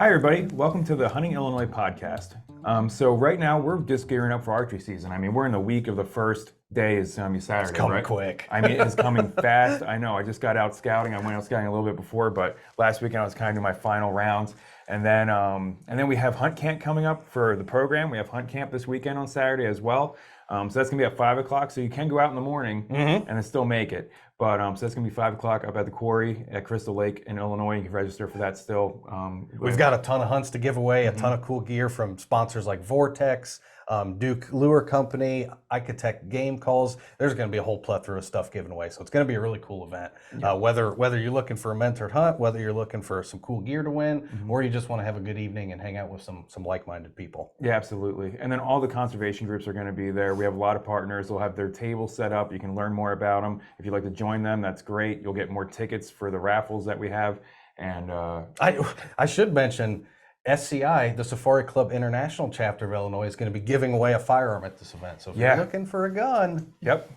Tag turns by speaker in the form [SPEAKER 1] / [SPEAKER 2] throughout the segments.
[SPEAKER 1] Hi, everybody. Welcome to the Hunting Illinois podcast. So right now we're just gearing up for archery season. I mean, we're in the week of the first day is Saturday.
[SPEAKER 2] It's coming
[SPEAKER 1] right?
[SPEAKER 2] quick.
[SPEAKER 1] I mean, it's coming fast. I know. I just got out scouting. I went out scouting a little bit before, but last weekend I was kind of doing my final rounds. And then we have hunt camp coming up for the program. We have hunt camp this weekend on Saturday as well. So that's gonna be at 5 o'clock. So you can go out in the morning and then still make it. But so that's gonna be 5 o'clock up at the quarry at Crystal Lake in Illinois. You can register for that still.
[SPEAKER 2] We've got a ton of hunts to give away, a ton of cool gear from sponsors like Vortex, Duke Lure Company, Icotech Game Calls. There's going to be a whole plethora of stuff given away. So it's going to be a really cool event. Whether you're looking for a mentored hunt, whether you're looking for some cool gear to win, or you just want to have a good evening and hang out with some like-minded people.
[SPEAKER 1] Yeah, absolutely. And then all the conservation groups are going to be there. We have a lot of partners. They'll have their tables set up. You can learn more about them. If you'd like to join them, that's great. You'll get more tickets for the raffles that we have. And
[SPEAKER 2] I should mention, SCI, the Safari Club International Chapter of Illinois, is going to be giving away a firearm at this event. So if you're looking for a gun,
[SPEAKER 1] Yep.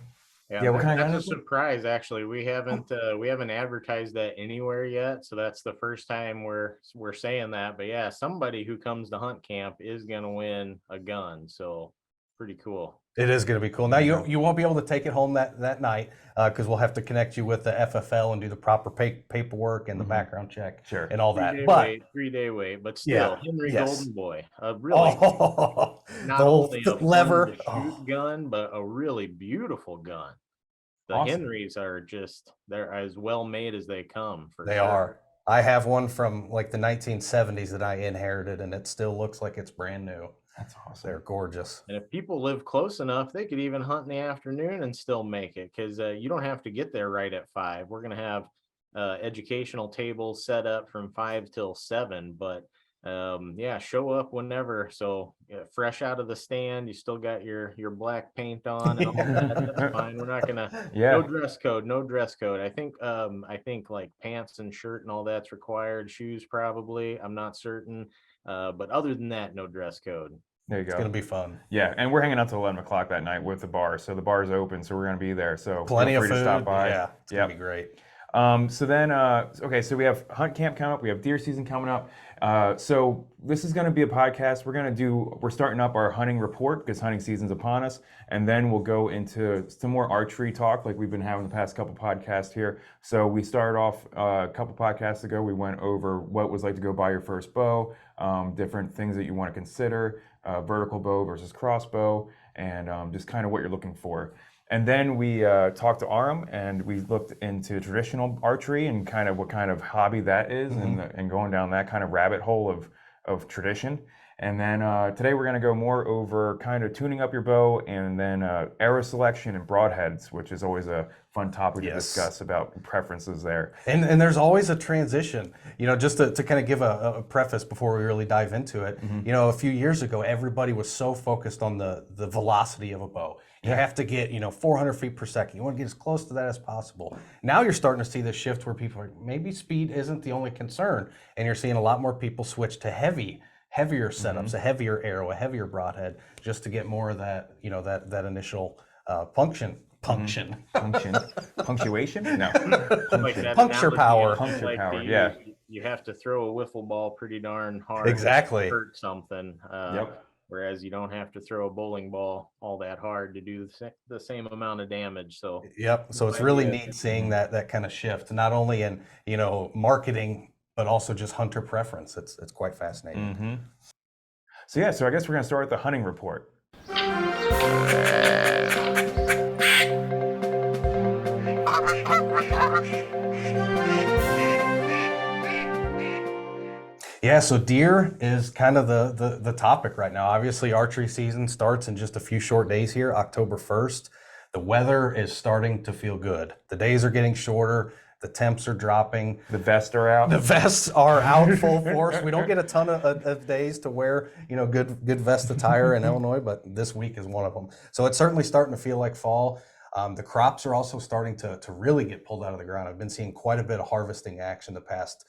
[SPEAKER 3] Yeah, what kind of gun? That's a surprise, actually. We haven't advertised that anywhere yet, so that's the first time we're saying that. But yeah, somebody who comes to hunt camp is going to win a gun. So pretty cool.
[SPEAKER 2] It is going to be cool. Now you won't be able to take it home that night because we'll have to connect you with the FFL and do the proper paperwork and the background check and all that.
[SPEAKER 3] Three-day wait, but still, Henry Golden Boy, a really not
[SPEAKER 2] the
[SPEAKER 3] only a
[SPEAKER 2] lever
[SPEAKER 3] shoot gun, but a really beautiful gun. The Henrys are they're as well made as they come.
[SPEAKER 2] They are. I have one from like the 1970s that I inherited, and it still looks like it's brand new.
[SPEAKER 1] That's awesome.
[SPEAKER 2] They're gorgeous.
[SPEAKER 3] And if people live close enough, they could even hunt in the afternoon and still make it, because you don't have to get there right at 5. We're going to have educational tables set up from 5 till 7. But show up whenever. So fresh out of the stand, you still got your black paint on and all that. That's fine. We're not gonna no dress code. I think like pants and shirt and all that's required. Shoes probably. I'm not certain. But other than that, no dress code.
[SPEAKER 1] There you go.
[SPEAKER 2] It's going to be fun.
[SPEAKER 1] Yeah, and we're hanging out till 11 o'clock that night with the bar. So the bar's open, so we're going to be there. So
[SPEAKER 2] plenty of food.
[SPEAKER 1] To stop by.
[SPEAKER 2] Yeah, it's going to be great.
[SPEAKER 1] So we have hunt camp coming up. We have deer season coming up. So this is going to be a podcast. We're starting up our hunting report because hunting season's upon us. And then we'll go into some more archery talk like we've been having the past couple podcasts here. So we started off a couple podcasts ago. We went over what it was like to go buy your first bow, different things that you want to consider, vertical bow versus crossbow, and just kind of what you're looking for. And then we talked to Aram, and we looked into traditional archery and kind of what kind of hobby that is, and going down that kind of rabbit hole of tradition. And then today we're going to go more over kind of tuning up your bow, and then arrow selection and broadheads, which is always a fun topic to discuss about preferences there.
[SPEAKER 2] And there's always a transition, just to kind of give a preface before we really dive into it. A few years ago, everybody was so focused on the velocity of a bow. You have to get, 400 feet per second. You want to get as close to that as possible. Now you're starting to see this shift where people are, maybe speed isn't the only concern. And you're seeing a lot more people switch to heavier setups, a heavier arrow, a heavier broadhead, just to get more of that, that initial punctuation?
[SPEAKER 1] No.
[SPEAKER 2] Puncture power.
[SPEAKER 1] Puncture power,
[SPEAKER 3] You have to throw a wiffle ball pretty darn hard.
[SPEAKER 2] Exactly.
[SPEAKER 3] To hurt something. Whereas you don't have to throw a bowling ball all that hard to do the same amount of damage. So
[SPEAKER 2] So it's really neat seeing that kind of shift, not only in marketing, but also just hunter preference. It's quite fascinating.
[SPEAKER 1] So I guess we're going to start with the hunting report.
[SPEAKER 2] Yeah, so deer is kind of the topic right now. Obviously, archery season starts in just a few short days here, October 1st. The weather is starting to feel good. The days are getting shorter. The temps are dropping.
[SPEAKER 1] The vests are out.
[SPEAKER 2] The vests are out full force. We don't get a ton of days to wear, good vest attire in Illinois, but this week is one of them. So it's certainly starting to feel like fall. The crops are also starting to really get pulled out of the ground. I've been seeing quite a bit of harvesting action the past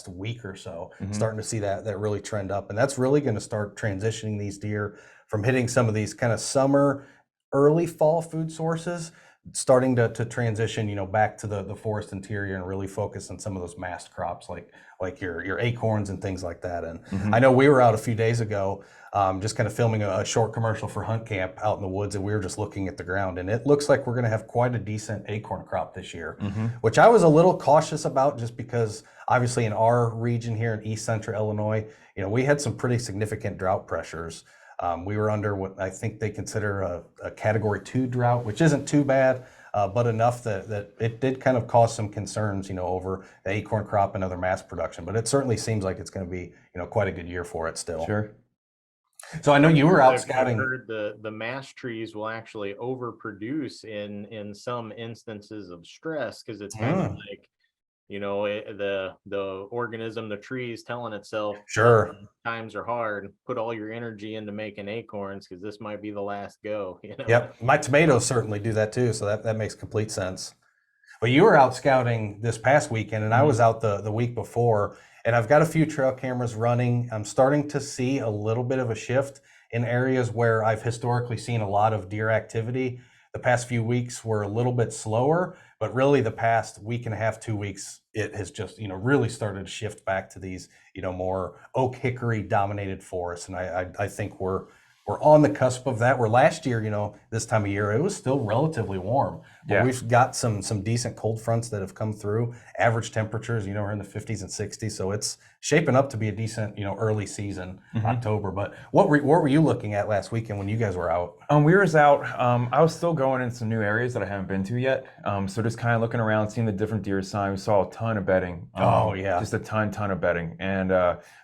[SPEAKER 2] week or so, starting to see that really trend up. And that's really going to start transitioning these deer from hitting some of these kind of summer, early fall food sources starting to transition, back to the forest interior and really focus on some of those mast crops like your acorns and things like that. And I know we were out a few days ago, just kind of filming a short commercial for Hunt Camp out in the woods, and we were just looking at the ground, and it looks like we're going to have quite a decent acorn crop this year, which I was a little cautious about, just because obviously in our region here in East Central Illinois, we had some pretty significant drought pressures. We were under what I think they consider a Category 2 drought, which isn't too bad, but enough that it did kind of cause some concerns, over the acorn crop and other mass production. But it certainly seems like it's going to be, quite a good year for it still.
[SPEAKER 1] Sure.
[SPEAKER 2] So I know you were out
[SPEAKER 3] I've
[SPEAKER 2] scouting.
[SPEAKER 3] heard the mass trees will actually overproduce in some instances of stress, because it's kind of like, the organism, the tree is telling itself,
[SPEAKER 2] Sure.
[SPEAKER 3] times are hard, put all your energy into making acorns, because this might be the last go.
[SPEAKER 2] Yep. My tomatoes certainly do that too. So that makes complete sense. But you were out scouting this past weekend, and I was out the week before, and I've got a few trail cameras running. I'm starting to see a little bit of a shift in areas where I've historically seen a lot of deer activity. The past few weeks were a little bit slower, but really the past week and a half, 2 weeks, it has just, really started to shift back to these, more oak hickory dominated forests. And I think we're on the cusp of that, where last year, this time of year, it was still relatively warm. But
[SPEAKER 1] Yeah.
[SPEAKER 2] we've got some decent cold fronts that have come through. Average temperatures, are in the 50s and 60s. So it's shaping up to be a decent, early season, October. But what were you looking at last weekend when you guys were out?
[SPEAKER 1] We were out. I was still going in some new areas that I haven't been to yet. So just kind of looking around, seeing the different deer signs. We saw a ton of bedding. Just a ton of bedding. And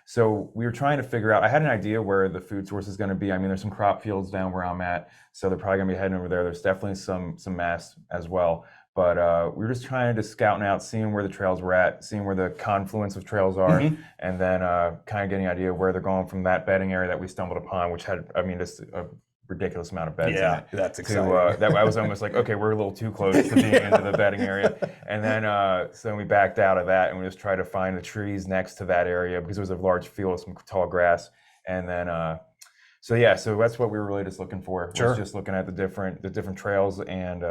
[SPEAKER 1] so we were trying to figure out. I had an idea where the food source is going to be. I mean, there's some crop fields down where I'm at, so they're probably going to be heading over there. There's definitely some mass as well. But we were just trying to scouting out, seeing where the trails were at, seeing where the confluence of trails are, and then kind of getting an idea where they're going from that bedding area that we stumbled upon, which had, just a ridiculous amount of beds in it.
[SPEAKER 2] That's exciting.
[SPEAKER 1] That I was almost like, okay, we're a little too close to being into the bedding area. And then so we backed out of that, and we just tried to find the trees next to that area, because it was a large field with some tall grass. And then so that's what we were really just looking for.
[SPEAKER 2] Sure.
[SPEAKER 1] Was just looking at the different trails, and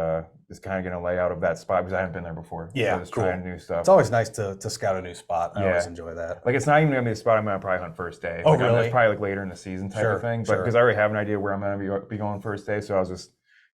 [SPEAKER 1] just kind of getting a layout of that spot, because I haven't been there before.
[SPEAKER 2] Yeah,
[SPEAKER 1] so just
[SPEAKER 2] cool.
[SPEAKER 1] trying new stuff.
[SPEAKER 2] It's always nice to scout a new spot. I always enjoy that.
[SPEAKER 1] Like, it's not even gonna be the spot I'm gonna probably hunt first day.
[SPEAKER 2] Oh,
[SPEAKER 1] like,
[SPEAKER 2] really?
[SPEAKER 1] It's probably like later in the season type of thing. But because I already have an idea where I'm gonna be going first day, so I was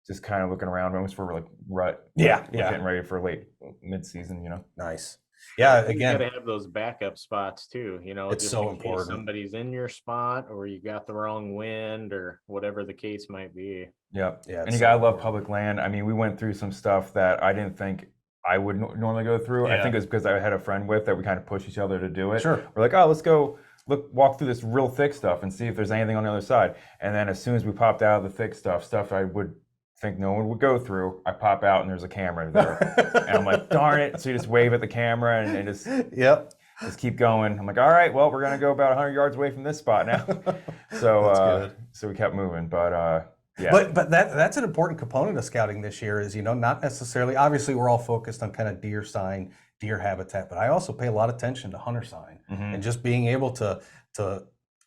[SPEAKER 1] just kind of looking around, almost for like rut. Getting ready for late mid-season.
[SPEAKER 2] Nice. Yeah, again,
[SPEAKER 3] you gotta have those backup spots too,
[SPEAKER 2] it's
[SPEAKER 3] just
[SPEAKER 2] so
[SPEAKER 3] in case
[SPEAKER 2] important.
[SPEAKER 3] somebody's in your spot, or you got the wrong wind, or whatever the case might be.
[SPEAKER 1] Yep.
[SPEAKER 2] Yeah,
[SPEAKER 1] And you gotta love public land. I mean, we went through some stuff that I didn't think I would normally go through. I think it was because I had a friend with that we kind of pushed each other to do it.
[SPEAKER 2] Sure.
[SPEAKER 1] We're like, oh, let's go walk through this real thick stuff and see if there's anything on the other side. And then as soon as we popped out of the thick stuff I would think no one would go through, I pop out and there's a camera there. And I'm like, darn it. So you just wave at the camera and just just keep going. I'm like, all right, well, we're gonna go about 100 yards away from this spot now. So so we kept moving, but
[SPEAKER 2] But that's an important component of scouting this year is, not necessarily, obviously we're all focused on kind of deer sign, deer habitat, but I also pay a lot of attention to hunter sign and just being able to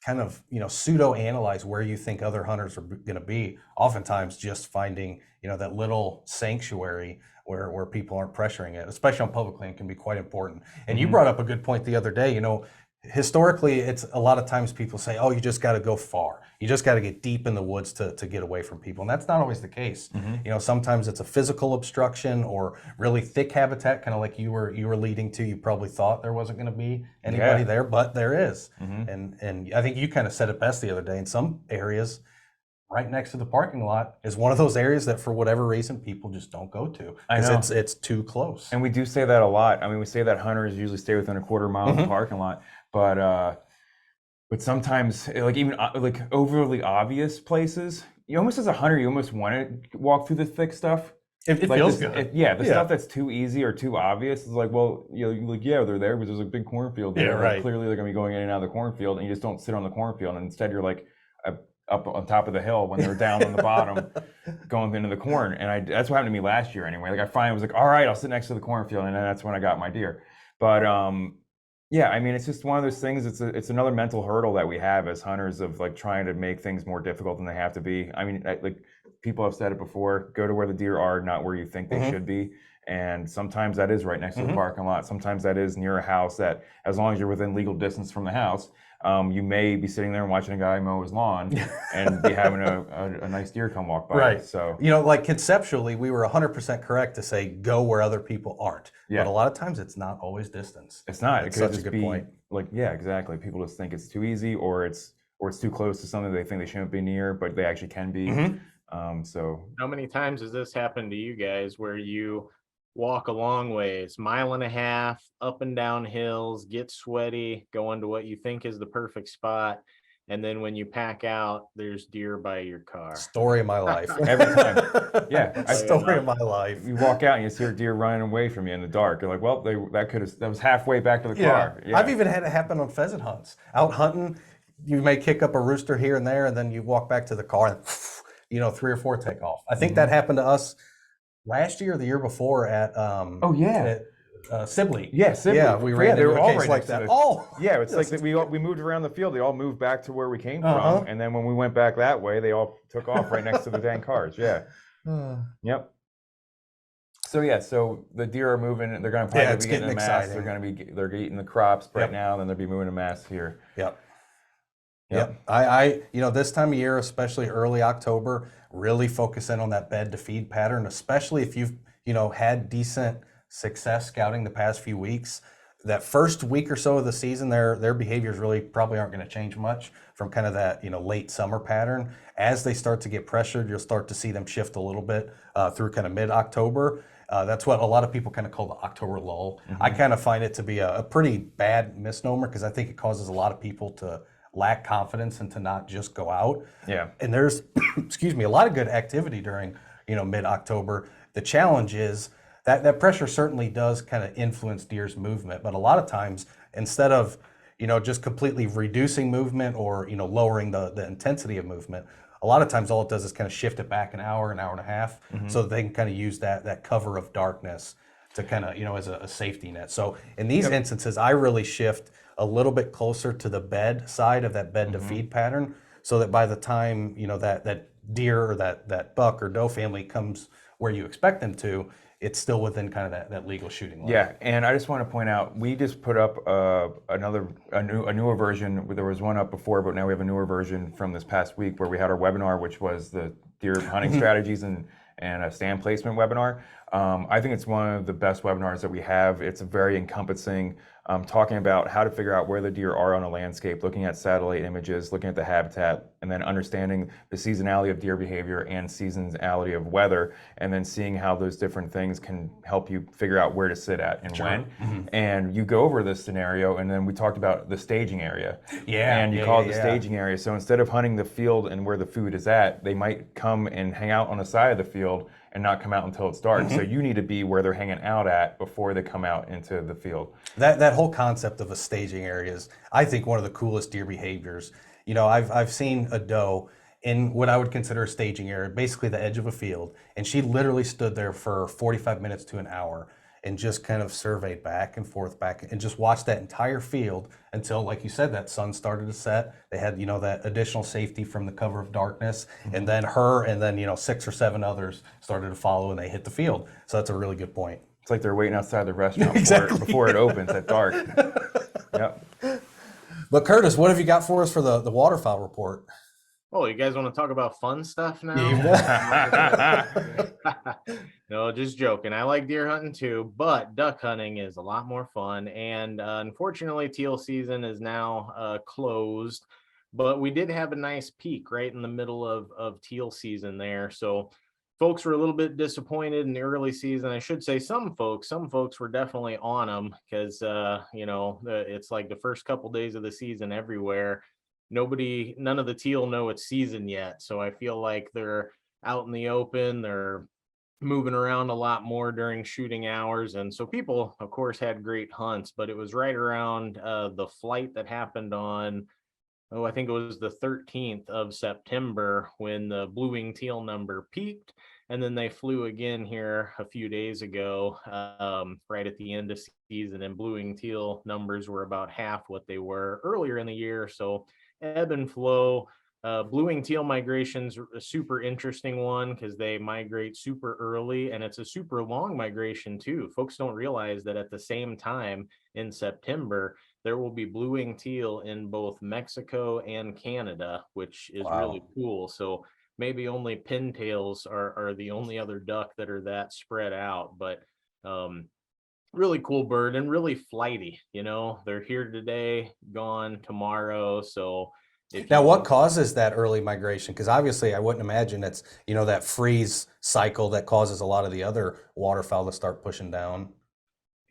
[SPEAKER 2] kind of, pseudo analyze where you think other hunters are going to be. Oftentimes just finding, that little sanctuary where people aren't pressuring it, especially on public land, can be quite important. And you brought up a good point the other day. Historically, it's a lot of times people say, oh, you just got to go far. You just got to get deep in the woods to get away from people. And that's not always the case. Sometimes it's a physical obstruction or really thick habitat, kind of like you were leading to. You probably thought there wasn't going to be anybody there, but there is. And I think you kind of said it best the other day. In some areas, right next to the parking lot is one of those areas that for whatever reason people just don't go to because it's too close.
[SPEAKER 1] And we do say that a lot. I mean, we say that hunters usually stay within a quarter mile of the parking lot, but sometimes like even like overly obvious places, you almost as a hunter, you almost want to walk through the thick stuff.
[SPEAKER 2] It
[SPEAKER 1] like
[SPEAKER 2] feels good.
[SPEAKER 1] Stuff that's too easy or too obvious is like, well, they're there, but there's a big cornfield there.
[SPEAKER 2] Yeah, right.
[SPEAKER 1] Clearly they're gonna be going in and out of the cornfield, and you just don't sit on the cornfield, and instead you're like up on top of the hill when they're down on the bottom going into the corn. And that's what happened to me last year anyway. Like I finally was like, all right, I'll sit next to the cornfield, and then that's when I got my deer. But I mean, it's just one of those things. It's another mental hurdle that we have as hunters of like trying to make things more difficult than they have to be. I mean, like people have said it before, go to where the deer are, not where you think they should be. And sometimes that is right next to the parking lot. Sometimes that is near a house that, as long as you're within legal distance from the house, you may be sitting there and watching a guy mow his lawn and be having a nice deer come walk by.
[SPEAKER 2] Right.
[SPEAKER 1] So,
[SPEAKER 2] like conceptually, we were 100% correct to say go where other people aren't.
[SPEAKER 1] Yeah.
[SPEAKER 2] But a lot of times it's not always distance.
[SPEAKER 1] it's not.
[SPEAKER 2] That's
[SPEAKER 1] It could
[SPEAKER 2] such a
[SPEAKER 1] just
[SPEAKER 2] good
[SPEAKER 1] be
[SPEAKER 2] point.
[SPEAKER 1] like, yeah, exactly. People just think it's too easy, or it's too close to something they think they shouldn't be near, but they actually can be. So
[SPEAKER 3] How many times has this happened to you guys where you walk a long ways, mile and a half, up and down hills, get sweaty, go into what you think is the perfect spot, and then when you pack out, there's deer by your car?
[SPEAKER 2] Story of my life.
[SPEAKER 1] Every time. Yeah.
[SPEAKER 2] Story of my life.
[SPEAKER 1] You walk out and you see a deer running away from you in the dark. You're like, well, that was halfway back to the car. Yeah.
[SPEAKER 2] I've even had it happen on pheasant hunts. Out hunting, you may kick up a rooster here and there, and then you walk back to the car and 3 or 4 take off. I think that happened to us last year or the year before at Sibley.
[SPEAKER 1] Yeah, Sibley.
[SPEAKER 2] Yeah, we ran
[SPEAKER 1] they were
[SPEAKER 2] into a
[SPEAKER 1] all
[SPEAKER 2] case
[SPEAKER 1] right
[SPEAKER 2] like
[SPEAKER 1] next to
[SPEAKER 2] that.
[SPEAKER 1] yeah, it's like that we moved around the field. They all moved back to where we came from, and then when we went back that way, they all took off right next to the dang cars. Yeah. Yep. So so the deer are moving. They're going to probably
[SPEAKER 2] it's
[SPEAKER 1] be getting
[SPEAKER 2] getting
[SPEAKER 1] a mass.
[SPEAKER 2] exciting.
[SPEAKER 1] They're eating the crops right
[SPEAKER 2] Yep.
[SPEAKER 1] now, and then they'll be moving a mass here.
[SPEAKER 2] Yep. I this time of year, especially early October, really focus in on that bed to feed pattern, especially if you've had decent success scouting the past few weeks. That first week or so of the season, their behaviors really probably aren't going to change much from kind of that late summer pattern. As they start to get pressured, you'll start to see them shift a little bit through kind of mid-October. That's what a lot of people kind of call the October lull. I kind of find it to be a pretty bad misnomer because I think it causes a lot of people to lack confidence and to not just go out.
[SPEAKER 1] Yeah.
[SPEAKER 2] And there's, excuse me, a lot of good activity during, mid-October. The challenge is that pressure certainly does kind of influence deer's movement, but a lot of times instead of, just completely reducing movement or, lowering the intensity of movement, a lot of times all it does is kind of shift it back an hour and a half, so that they can kind of use that cover of darkness to kind of, as a safety net. So in these instances, I really shift a little bit closer to the bed side of that bed to feed pattern, so that by the time that deer or that buck or doe family comes where you expect them to, it's still within kind of that legal shooting line.
[SPEAKER 1] Yeah, and I just want to point out, we just put up a newer version. There was one up before, but now we have a newer version from this past week where we had our webinar, which was the deer hunting strategies and a stand placement webinar. I think it's one of the best webinars that we have. It's very encompassing, talking about how to figure out where the deer are on a landscape, looking at satellite images, looking at the habitat, and then understanding the seasonality of deer behavior and seasonality of weather, and then seeing how those different things can help you figure out where to sit at and when. And you go over this scenario, and then we talked about the staging area. And you call it the staging area. So instead of hunting the field and where the food is at, they might come and hang out on the side of the field and not come out until it's dark. So you need to be where they're hanging out at before they come out into the field.
[SPEAKER 2] That whole concept of a staging area is, I think, one of the coolest deer behaviors. I've seen a doe in what I would consider a staging area, basically the edge of a field, and she literally stood there for 45 minutes to an hour and just kind of surveyed back and forth and just watched that entire field until, like you said, that sun started to set. They had, that additional safety from the cover of darkness, and then her and then, 6 or 7 others started to follow and they hit the field. So that's a really good point.
[SPEAKER 1] It's like they're waiting outside the restaurant before it opens at dark. Yep.
[SPEAKER 2] But Curtis, what have you got for us for the waterfowl report?
[SPEAKER 3] Oh, you guys want to talk about fun stuff now? No, just joking. I like deer hunting too, but duck hunting is a lot more fun. And unfortunately, teal season is now closed, but we did have a nice peak right in the middle of teal season there. So folks were a little bit disappointed in the early season. I should say some folks were definitely on them because, it's like the first couple days of the season everywhere. None of the teal know it's season yet. So I feel like they're out in the open. They're moving around a lot more during shooting hours. And so people, of course, had great hunts, but it was right around the flight that happened on, I think it was the 13th of September when the blue-winged teal number peaked. And then they flew again here a few days ago, right at the end of season, and blue-winged teal numbers were about half what they were earlier in the year. So ebb and flow. Blue-winged teal migration's a super interesting one because they migrate super early, and it's a super long migration too. Folks don't realize that at the same time in September, there will be blue-winged teal in both Mexico and Canada, which is really
[SPEAKER 2] Wow.
[SPEAKER 3] cool. So maybe only pintails are the only other duck that are that spread out, but um, really cool bird and really flighty. They're here today, gone tomorrow. So if
[SPEAKER 2] Now,
[SPEAKER 3] you
[SPEAKER 2] what causes that early migration? Because obviously, I wouldn't imagine it's, that freeze cycle that causes a lot of the other waterfowl to start pushing down.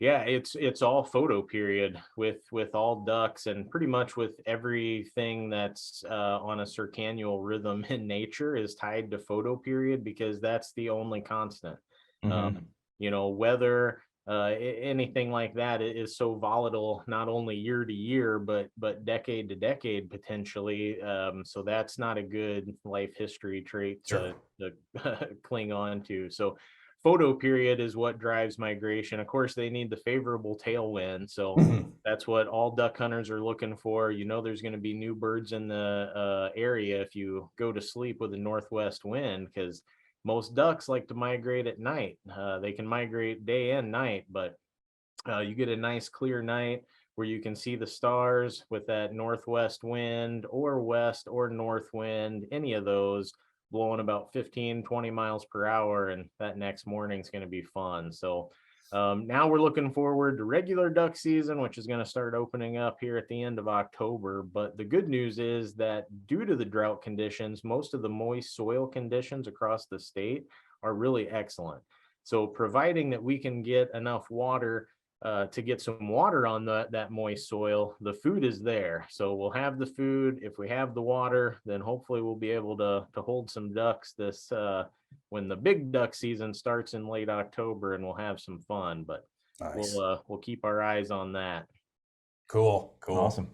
[SPEAKER 3] Yeah, it's all photo period with all ducks and pretty much with everything that's on a circannual rhythm in nature is tied to photo period because that's the only constant. Um,
[SPEAKER 1] Mm-hmm.
[SPEAKER 3] weather, anything like that is so volatile, not only year to year, but decade to decade potentially. So that's not a good life history trait
[SPEAKER 2] Sure.
[SPEAKER 3] to cling on to. So photo period is what drives migration. Of course, they need the favorable tailwind. So
[SPEAKER 2] Mhm.
[SPEAKER 3] that's what all duck hunters are looking for. There's going to be new birds in the area if you go to sleep with a northwest wind, because most ducks like to migrate at night. They can migrate day and night, but you get a nice clear night where you can see the stars with that northwest wind or west or north wind, any of those blowing about 15, 20 miles per hour. And that next morning is going to be fun. So now we're looking forward to regular duck season, which is going to start opening up here at the end of October. But the good news is that due to the drought conditions, most of the moist soil conditions across the state are really excellent. So providing that we can get enough water to get some water on that moist soil, the food is there. So we'll have the food. If we have the water, then hopefully we'll be able to hold some ducks this when the big duck season starts in late October, and we'll have some fun. But
[SPEAKER 2] Nice.
[SPEAKER 3] we'll keep our eyes on that.
[SPEAKER 2] Cool. Cool.
[SPEAKER 1] Awesome.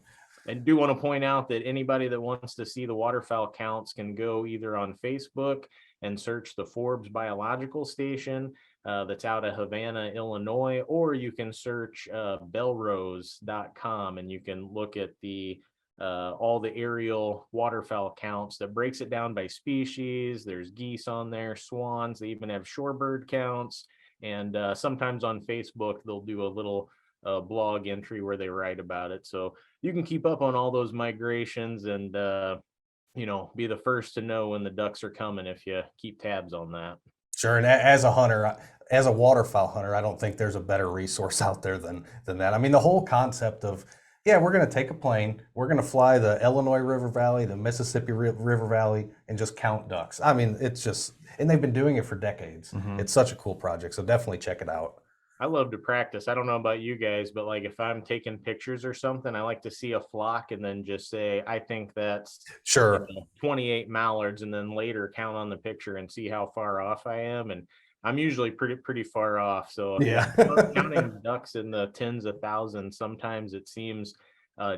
[SPEAKER 3] I do want to point out that anybody that wants to see the waterfowl counts can go either on Facebook and search the Forbes Biological Station that's out of Havana, Illinois, or you can search bellrose.com and you can look at the all the aerial waterfowl counts that breaks it down by species. There's geese on there, swans. They even have shorebird counts. And sometimes on Facebook, they'll do a little blog entry where they write about it. So you can keep up on all those migrations and be the first to know when the ducks are coming if you keep tabs on that.
[SPEAKER 2] Sure. And as a hunter, as a waterfowl hunter, I don't think there's a better resource out there than that. I mean, the whole concept of, yeah, we're going to take a plane, we're going to fly the Illinois River Valley, the Mississippi River Valley, and just count ducks. I mean, it's just, and they've been doing it for decades.
[SPEAKER 1] Mm-hmm.
[SPEAKER 2] It's such a cool project. So definitely check it out.
[SPEAKER 3] I love to practice. I don't know about you guys, but like if I'm taking pictures or something, I like to see a flock and then just say, I think that's
[SPEAKER 2] Sure.
[SPEAKER 3] 28 mallards, and then later count on the picture and see how far off I am. And I'm usually pretty far off. So
[SPEAKER 2] Yeah.
[SPEAKER 3] counting ducks in the tens of thousands, sometimes it seems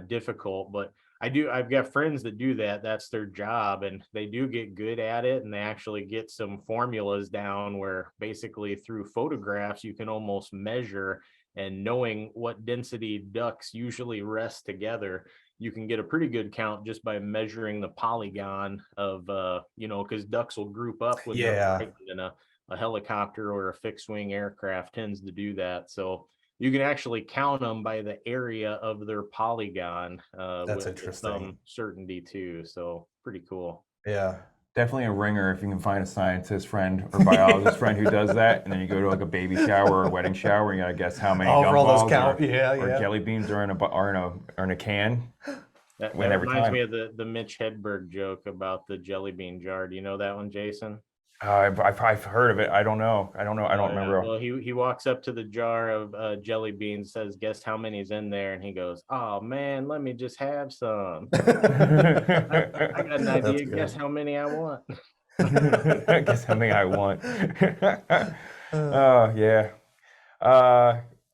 [SPEAKER 3] difficult, but I've got friends that do that. That's their job, and they do get good at it. And they actually get some formulas down where basically through photographs, you can almost measure, and knowing what density ducks usually rest together, you can get a pretty good count just by measuring the polygon of, because ducks will group up with their
[SPEAKER 2] Yeah.
[SPEAKER 3] flight, and a helicopter or a fixed wing aircraft tends to do that. So you can actually count them by the area of their polygon
[SPEAKER 2] That's
[SPEAKER 3] with
[SPEAKER 2] interesting.
[SPEAKER 3] some certainty too. So pretty cool.
[SPEAKER 2] Yeah.
[SPEAKER 1] Definitely a ringer if you can find a scientist friend or biologist friend who does that, and then you go to like a baby shower or a wedding shower, and you gotta guess how many
[SPEAKER 2] for all those
[SPEAKER 1] gumballs or
[SPEAKER 2] yeah.
[SPEAKER 1] jelly beans are in a can.
[SPEAKER 3] That
[SPEAKER 1] Win every
[SPEAKER 3] reminds
[SPEAKER 1] time.
[SPEAKER 3] me of the Mitch Hedberg joke about the jelly bean jar. Do you know that one, Jason?
[SPEAKER 1] I've heard of it. I don't know. I don't remember.
[SPEAKER 3] Well, he walks up to the jar of jelly beans, says, "Guess how many's in there?" And he goes, "Oh man, let me just have some." I got an
[SPEAKER 2] That's
[SPEAKER 3] idea.
[SPEAKER 2] good.
[SPEAKER 3] Guess how many I want.
[SPEAKER 1] Guess something I want. Yeah.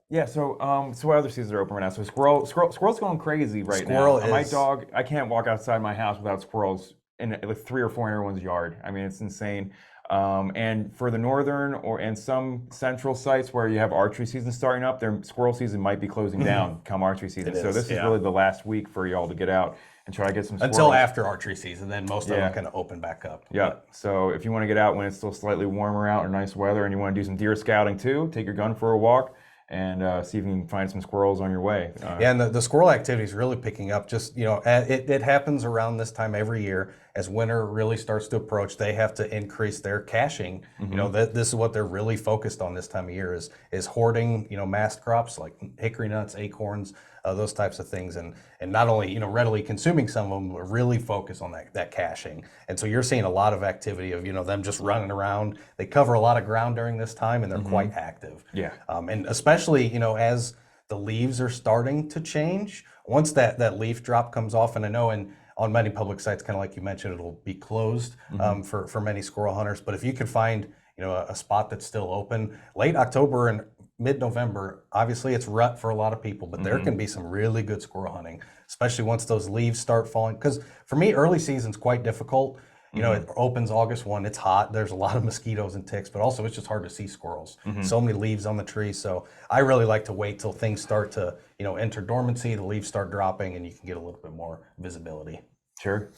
[SPEAKER 1] Yeah. So what other seasons are open right now? So squirrel's going crazy right
[SPEAKER 2] Squirrel
[SPEAKER 1] now. My
[SPEAKER 2] is.
[SPEAKER 1] dog, I can't walk outside my house without squirrels in like 3 or 4 in everyone's yard. I mean, it's insane. And for the northern and some central sites where you have archery season starting up, their squirrel season might be closing down come archery season.
[SPEAKER 2] It
[SPEAKER 1] So
[SPEAKER 2] is,
[SPEAKER 1] this is
[SPEAKER 2] yeah.
[SPEAKER 1] really the last week for y'all to get out and try to get some squirrels.
[SPEAKER 2] Until after archery season, then most of
[SPEAKER 1] Yeah.
[SPEAKER 2] them kind of open back up.
[SPEAKER 1] Yeah. So if you want to get out when it's still slightly warmer out or nice weather, and you want to do some deer scouting too, take your gun for a walk and see if you can find some squirrels on your way.
[SPEAKER 2] Yeah, and the squirrel activity is really picking up. Just, it happens around this time every year. As winter really starts to approach, they have to increase their caching. This is what they're really focused on this time of year is hoarding, mast crops like hickory nuts, acorns, those types of things, and not only readily consuming some of them, but really focus on that caching. And so you're seeing a lot of activity of them just running around. They cover a lot of ground during this time, and they're quite active.
[SPEAKER 1] Yeah.
[SPEAKER 2] And especially as the leaves are starting to change, once that leaf drop comes off, and I know on many public sites, kind of like you mentioned, it'll be closed for many squirrel hunters. But if you could find a spot that's still open, late October and mid-November, obviously it's rut for a lot of people, but there can be some really good squirrel hunting, especially once those leaves start falling. Because for me, early season's quite difficult. It opens August 1, it's hot, there's a lot of mosquitoes and ticks, but also it's just hard to see squirrels. So many leaves on the tree. So I really like to wait till things start to, enter dormancy, the leaves start dropping, and you can get a little bit more visibility.
[SPEAKER 1] Sure.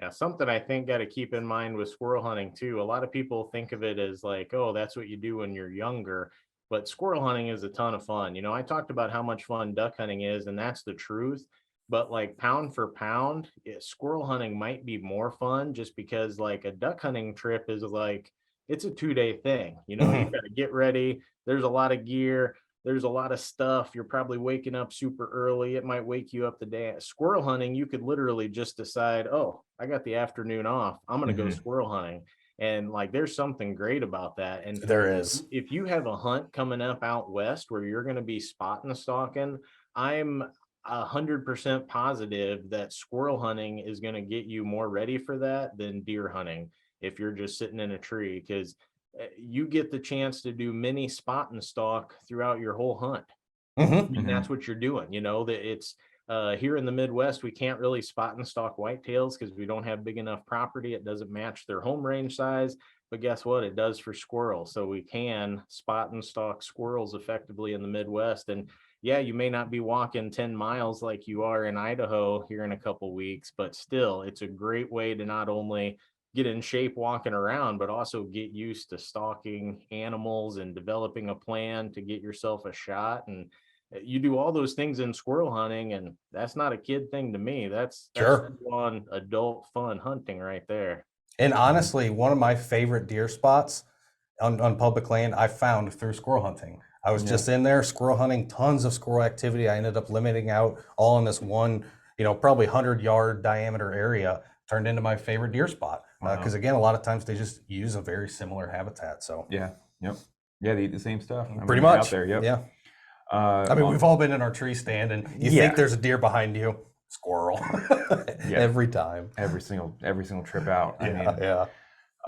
[SPEAKER 3] Yeah, something I think got to keep in mind with squirrel hunting too. A lot of people think of it as like, oh, that's what you do when you're younger. But squirrel hunting is a ton of fun. I talked about how much fun duck hunting is, and that's the truth. But like pound for pound, squirrel hunting might be more fun just because like a duck hunting trip is like, it's a 2-day thing. You got to get ready. There's a lot of gear. There's a lot of stuff. You're probably waking up super early. It might wake you up the day. Squirrel hunting, you could literally just decide, oh, I got the afternoon off. I'm going to go squirrel hunting. And like, there's something great about that. And
[SPEAKER 2] There is.
[SPEAKER 3] if you have a hunt coming up out west where you're going to be spotting stalking, I'm 100% positive that squirrel hunting is going to get you more ready for that than deer hunting if you're just sitting in a tree, because you get the chance to do mini spot and stalk throughout your whole hunt. I mean, that's what you're doing. That it's here in the Midwest, we can't really spot and stalk whitetails because we don't have big enough property. It doesn't match their home range size. But guess what? It does for squirrels. So we can spot and stalk squirrels effectively in the Midwest. And yeah, you may not be walking 10 miles like you are in Idaho here in a couple weeks, but still, it's a great way to not only get in shape walking around, but also get used to stalking animals and developing a plan to get yourself a shot. And you do all those things in squirrel hunting, and that's not a kid thing to me. That's
[SPEAKER 2] Sure.
[SPEAKER 3] on adult fun hunting right there.
[SPEAKER 2] And honestly, one of my favorite deer spots on public land I found through squirrel hunting. I was just in there squirrel hunting, tons of squirrel activity. I ended up limiting out all in this one, probably 100-yard diameter area. Turned into my favorite deer spot because again, a lot of times they just use a very similar habitat. So
[SPEAKER 1] Yeah. Yep. Yeah, they eat the same stuff.
[SPEAKER 2] pretty
[SPEAKER 1] they're
[SPEAKER 2] much
[SPEAKER 1] out there. Yep.
[SPEAKER 2] Yeah. I mean, we've all been in our tree stand, and you think there's a deer behind you, squirrel, every time,
[SPEAKER 1] every single trip out. I mean,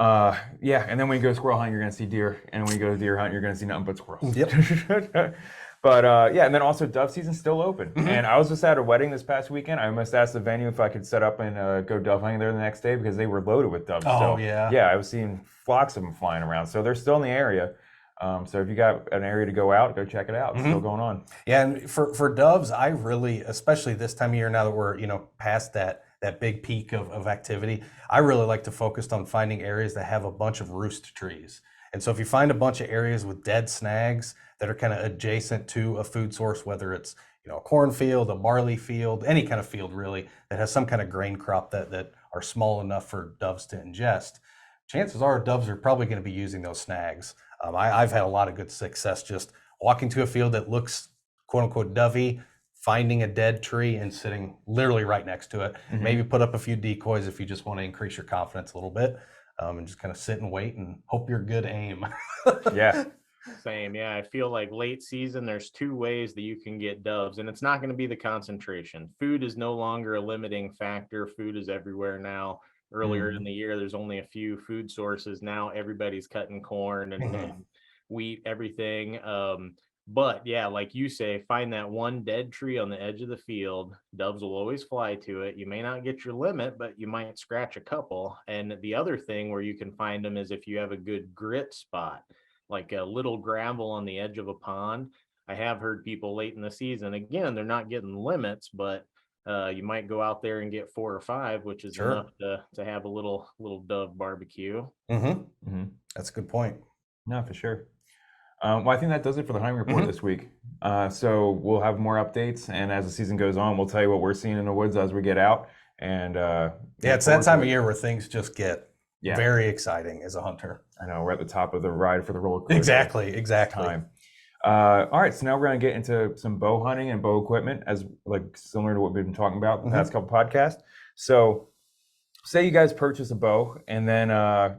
[SPEAKER 2] yeah.
[SPEAKER 1] and then when you go squirrel hunting, you're gonna see deer, and when you go deer hunt, you're gonna see nothing but squirrels.
[SPEAKER 2] Yep.
[SPEAKER 1] But and then also dove season's still open. And I was just at a wedding this past weekend. I almost asked the venue if I could set up and go dove hunting there the next day because they were loaded with doves.
[SPEAKER 2] Oh,
[SPEAKER 1] so,
[SPEAKER 2] yeah.
[SPEAKER 1] Yeah, I was seeing flocks of them flying around. So they're still in the area. So if you got an area to go out, go check it out. It's still going on.
[SPEAKER 2] Yeah, and for doves, I really, especially this time of year now that we're past that big peak of activity, I really like to focus on finding areas that have a bunch of roost trees. And so if you find a bunch of areas with dead snags that are kind of adjacent to a food source, whether it's a cornfield, a barley field, any kind of field really that has some kind of grain crop that are small enough for doves to ingest, chances are doves are probably going to be using those snags. I've had a lot of good success just walking to a field that looks quote unquote dovey, finding a dead tree and sitting literally right next to it. Maybe put up a few decoys if you just want to increase your confidence a little bit, and just kind of sit and wait and hope you're good aim.
[SPEAKER 1] Yeah.
[SPEAKER 3] Same. Yeah. I feel like late season, there's 2 ways that you can get doves, and it's not going to be the concentration. Food is no longer a limiting factor. Food is everywhere now. Earlier in the year, there's only a few food sources. Now everybody's cutting corn and wheat, everything. But yeah, like you say, find that one dead tree on the edge of the field. Doves will always fly to it. You may not get your limit, but you might scratch a couple. And the other thing where you can find them is if you have a good grit spot, like a little gravel on the edge of a pond. I have heard people late in the season, again, they're not getting limits, but you might go out there and get 4 or 5, which is
[SPEAKER 2] Sure.
[SPEAKER 3] enough to have a little dove barbecue.
[SPEAKER 2] That's a good point.
[SPEAKER 1] No, for sure. Well, I think that does it for the hunting report this week. So we'll have more updates, and as the season goes on, we'll tell you what we're seeing in the woods as we get out. And
[SPEAKER 2] Yeah, it's that time of year where things just get very exciting as a hunter.
[SPEAKER 1] I know, we're at the top of the ride for the roller coaster.
[SPEAKER 2] Exactly.
[SPEAKER 1] Time. All right, so now we're going to get into some bow hunting and bow equipment, as like similar to what we've been talking about the past couple podcasts. So say you guys purchase a bow and then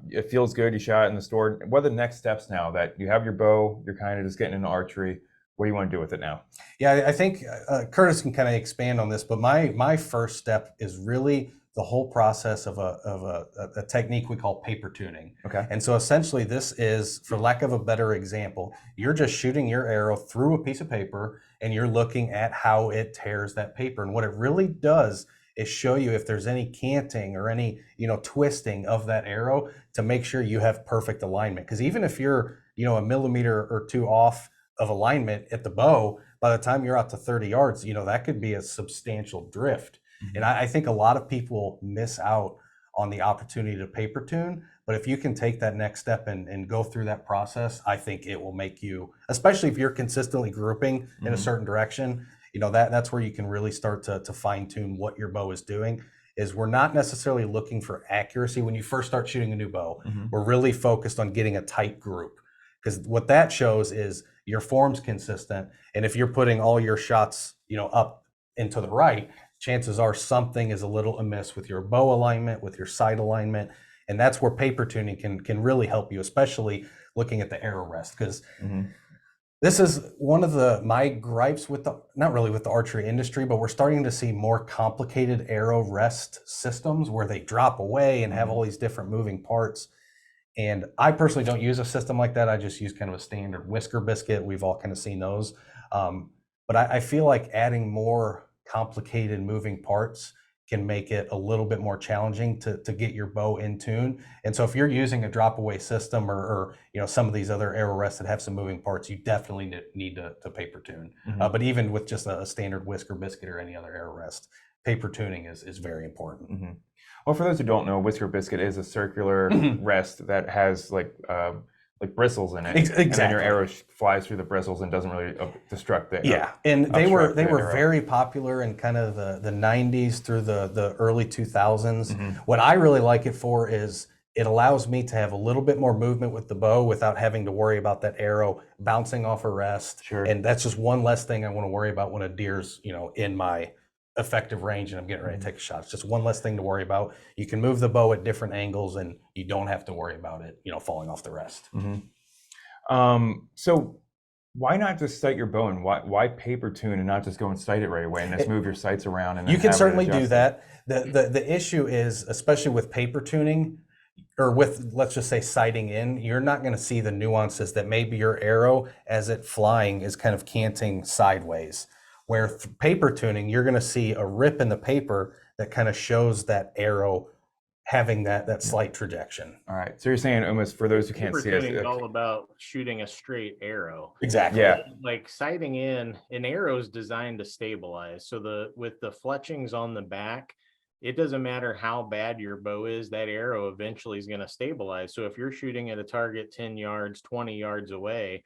[SPEAKER 1] it feels good, you shot it in the store. What are the next steps now that you have your bow, you're kind of just getting into archery? What do you want to do with it now?
[SPEAKER 2] Yeah, I think Curtis can kind of expand on this, but my first step is really the whole process of a technique we call paper tuning.
[SPEAKER 1] Okay.
[SPEAKER 2] And so essentially this is, for lack of a better example, you're just shooting your arrow through a piece of paper and you're looking at how it tears that paper. And what it really does is show you if there's any canting or any, twisting of that arrow to make sure you have perfect alignment. Because even if you're, a millimeter or two off of alignment at the bow, by the time you're out to 30 yards, that could be a substantial drift. And I think a lot of people miss out on the opportunity to paper tune. But if you can take that next step and go through that process, I think it will make you, especially if you're consistently grouping in a certain direction, that's where you can really start to fine tune what your bow is doing. Is we're not necessarily looking for accuracy when you first start shooting a new bow. We're really focused on getting a tight group, because what that shows is your form's consistent. And if you're putting all your shots, up and to the right, chances are something is a little amiss with your bow alignment, with your sight alignment. And that's where paper tuning can really help you, especially looking at the arrow rest. Because this is one of my gripes with not really with the archery industry, but we're starting to see more complicated arrow rest systems where they drop away and have all these different moving parts. And I personally don't use a system like that. I just use kind of a standard whisker biscuit. We've all kind of seen those. But I feel like adding more complicated moving parts can make it a little bit more challenging to get your bow in tune. And so if you're using a drop away system or some of these other arrow rests that have some moving parts, you definitely need to paper tune. But even with just a standard whisker biscuit or any other arrow rest, paper tuning is very important.
[SPEAKER 1] Well, for those who don't know, whisker biscuit is a circular rest that has like bristles in it.
[SPEAKER 2] Exactly.
[SPEAKER 1] And then your arrow flies through the bristles and doesn't really destruct the
[SPEAKER 2] and they were
[SPEAKER 1] arrow.
[SPEAKER 2] very popular in kind of the 90s through the early 2000s. What I really like it for is it allows me to have a little bit more movement with the bow without having to worry about that arrow bouncing off a rest.
[SPEAKER 1] Sure.
[SPEAKER 2] And that's just one less thing I want to worry about when a deer's in my effective range and I'm getting ready to take a shot. It's just one less thing to worry about. You can move the bow at different angles and you don't have to worry about it, falling off the rest.
[SPEAKER 1] So why not just sight your bow, and why paper tune and not just go and sight it right away and just move your sights around? And then
[SPEAKER 2] you can
[SPEAKER 1] have it
[SPEAKER 2] certainly do
[SPEAKER 1] adjusted?
[SPEAKER 2] that. The issue is, especially with paper tuning or with, let's just say, sighting in, you're not going to see the nuances that maybe your arrow as it flying is kind of canting sideways. Where paper tuning, you're going to see a rip in the paper that kind of shows that arrow having that slight trajection.
[SPEAKER 1] All right. So you're saying almost, for those who can't
[SPEAKER 3] Paper
[SPEAKER 1] see
[SPEAKER 3] tuning
[SPEAKER 1] it.
[SPEAKER 3] is all about shooting a straight arrow.
[SPEAKER 2] Exactly.
[SPEAKER 1] Yeah.
[SPEAKER 3] Like sighting in, an arrow is designed to stabilize. So with the fletchings on the back, it doesn't matter how bad your bow is, that arrow eventually is going to stabilize. So if you're shooting at a target 10 yards, 20 yards away,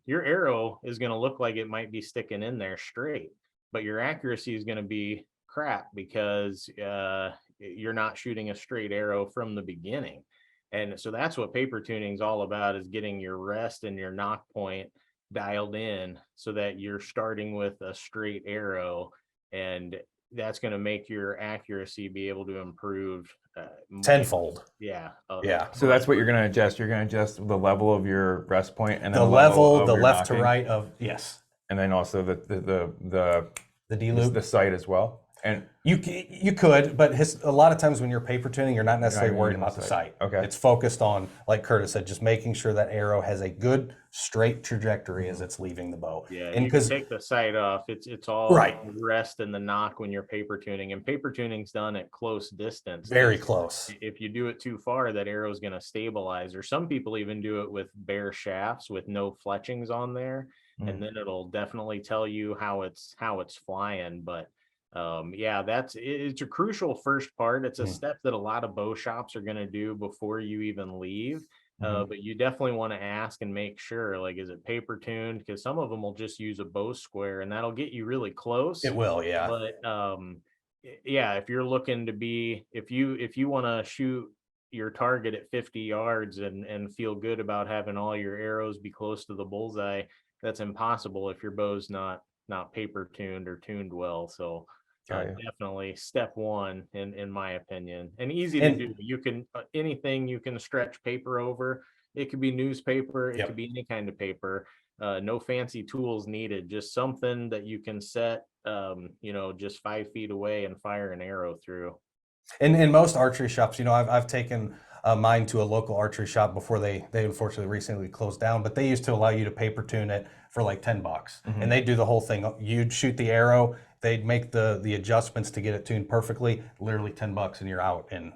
[SPEAKER 3] your arrow is going to look like it might be sticking in there straight, but your accuracy is going to be crap because you're not shooting a straight arrow from the beginning. And so that's what paper tuning is all about, is getting your rest and your knock point dialed in so that you're starting with a straight arrow, and that's going to make your accuracy be able to improve
[SPEAKER 2] tenfold.
[SPEAKER 3] Yeah.
[SPEAKER 1] So that's what you're going to adjust. You're going to adjust the level of your rest point and
[SPEAKER 2] the
[SPEAKER 1] then
[SPEAKER 2] level,
[SPEAKER 1] of
[SPEAKER 2] the
[SPEAKER 1] your
[SPEAKER 2] left to
[SPEAKER 1] knocking,
[SPEAKER 2] right of, yes.
[SPEAKER 1] and then also the
[SPEAKER 2] D loop,
[SPEAKER 1] the sight as well. And
[SPEAKER 2] You could, but a lot of times when you're paper tuning, you're not necessarily
[SPEAKER 1] even
[SPEAKER 2] worried
[SPEAKER 1] using the
[SPEAKER 2] about the
[SPEAKER 1] sight.
[SPEAKER 2] sight.
[SPEAKER 1] Okay.
[SPEAKER 2] It's focused on, like Curtis said, just making sure that arrow has a good straight trajectory as it's leaving the bow.
[SPEAKER 3] Yeah,
[SPEAKER 2] And
[SPEAKER 3] you can
[SPEAKER 2] because
[SPEAKER 3] take the sight off. It's all
[SPEAKER 2] right,
[SPEAKER 3] the rest and the knock when you're paper tuning, and paper tuning's done at close distance.
[SPEAKER 2] very
[SPEAKER 3] 'Cause
[SPEAKER 2] close.
[SPEAKER 3] if you do it too far, that arrow's going to stabilize. Or some people even do it with bare shafts with no fletchings on there, and then it'll definitely tell you how it's flying. But yeah, it's a crucial first part. It's a
[SPEAKER 2] Mm.
[SPEAKER 3] step that a lot of bow shops are going to do before you even leave.
[SPEAKER 1] Mhm.
[SPEAKER 3] But you definitely want to ask and make sure, like, is it paper tuned? Because some of them will just use a bow square, and that'll get you really close.
[SPEAKER 2] It will, yeah.
[SPEAKER 3] But yeah, if you're looking to be, if you want to shoot your target at 50 yards and feel good about having all your arrows be close to the bullseye, that's impossible if your bow's not paper tuned or tuned well. So
[SPEAKER 1] Got you.
[SPEAKER 3] definitely step one in my opinion, and easy to
[SPEAKER 2] And
[SPEAKER 3] do. You can anything you can stretch paper over. It could be newspaper, it could
[SPEAKER 2] yep.
[SPEAKER 3] be any kind of paper. No fancy tools needed, just something that you can set just 5 feet away and fire an arrow through.
[SPEAKER 2] In most archery shops, I've taken mine to a local archery shop before they unfortunately recently closed down, but they used to allow you to paper tune it for like $10, and they do the whole thing. You'd shoot the arrow, they'd make the adjustments to get it tuned perfectly, literally $10, and you're out in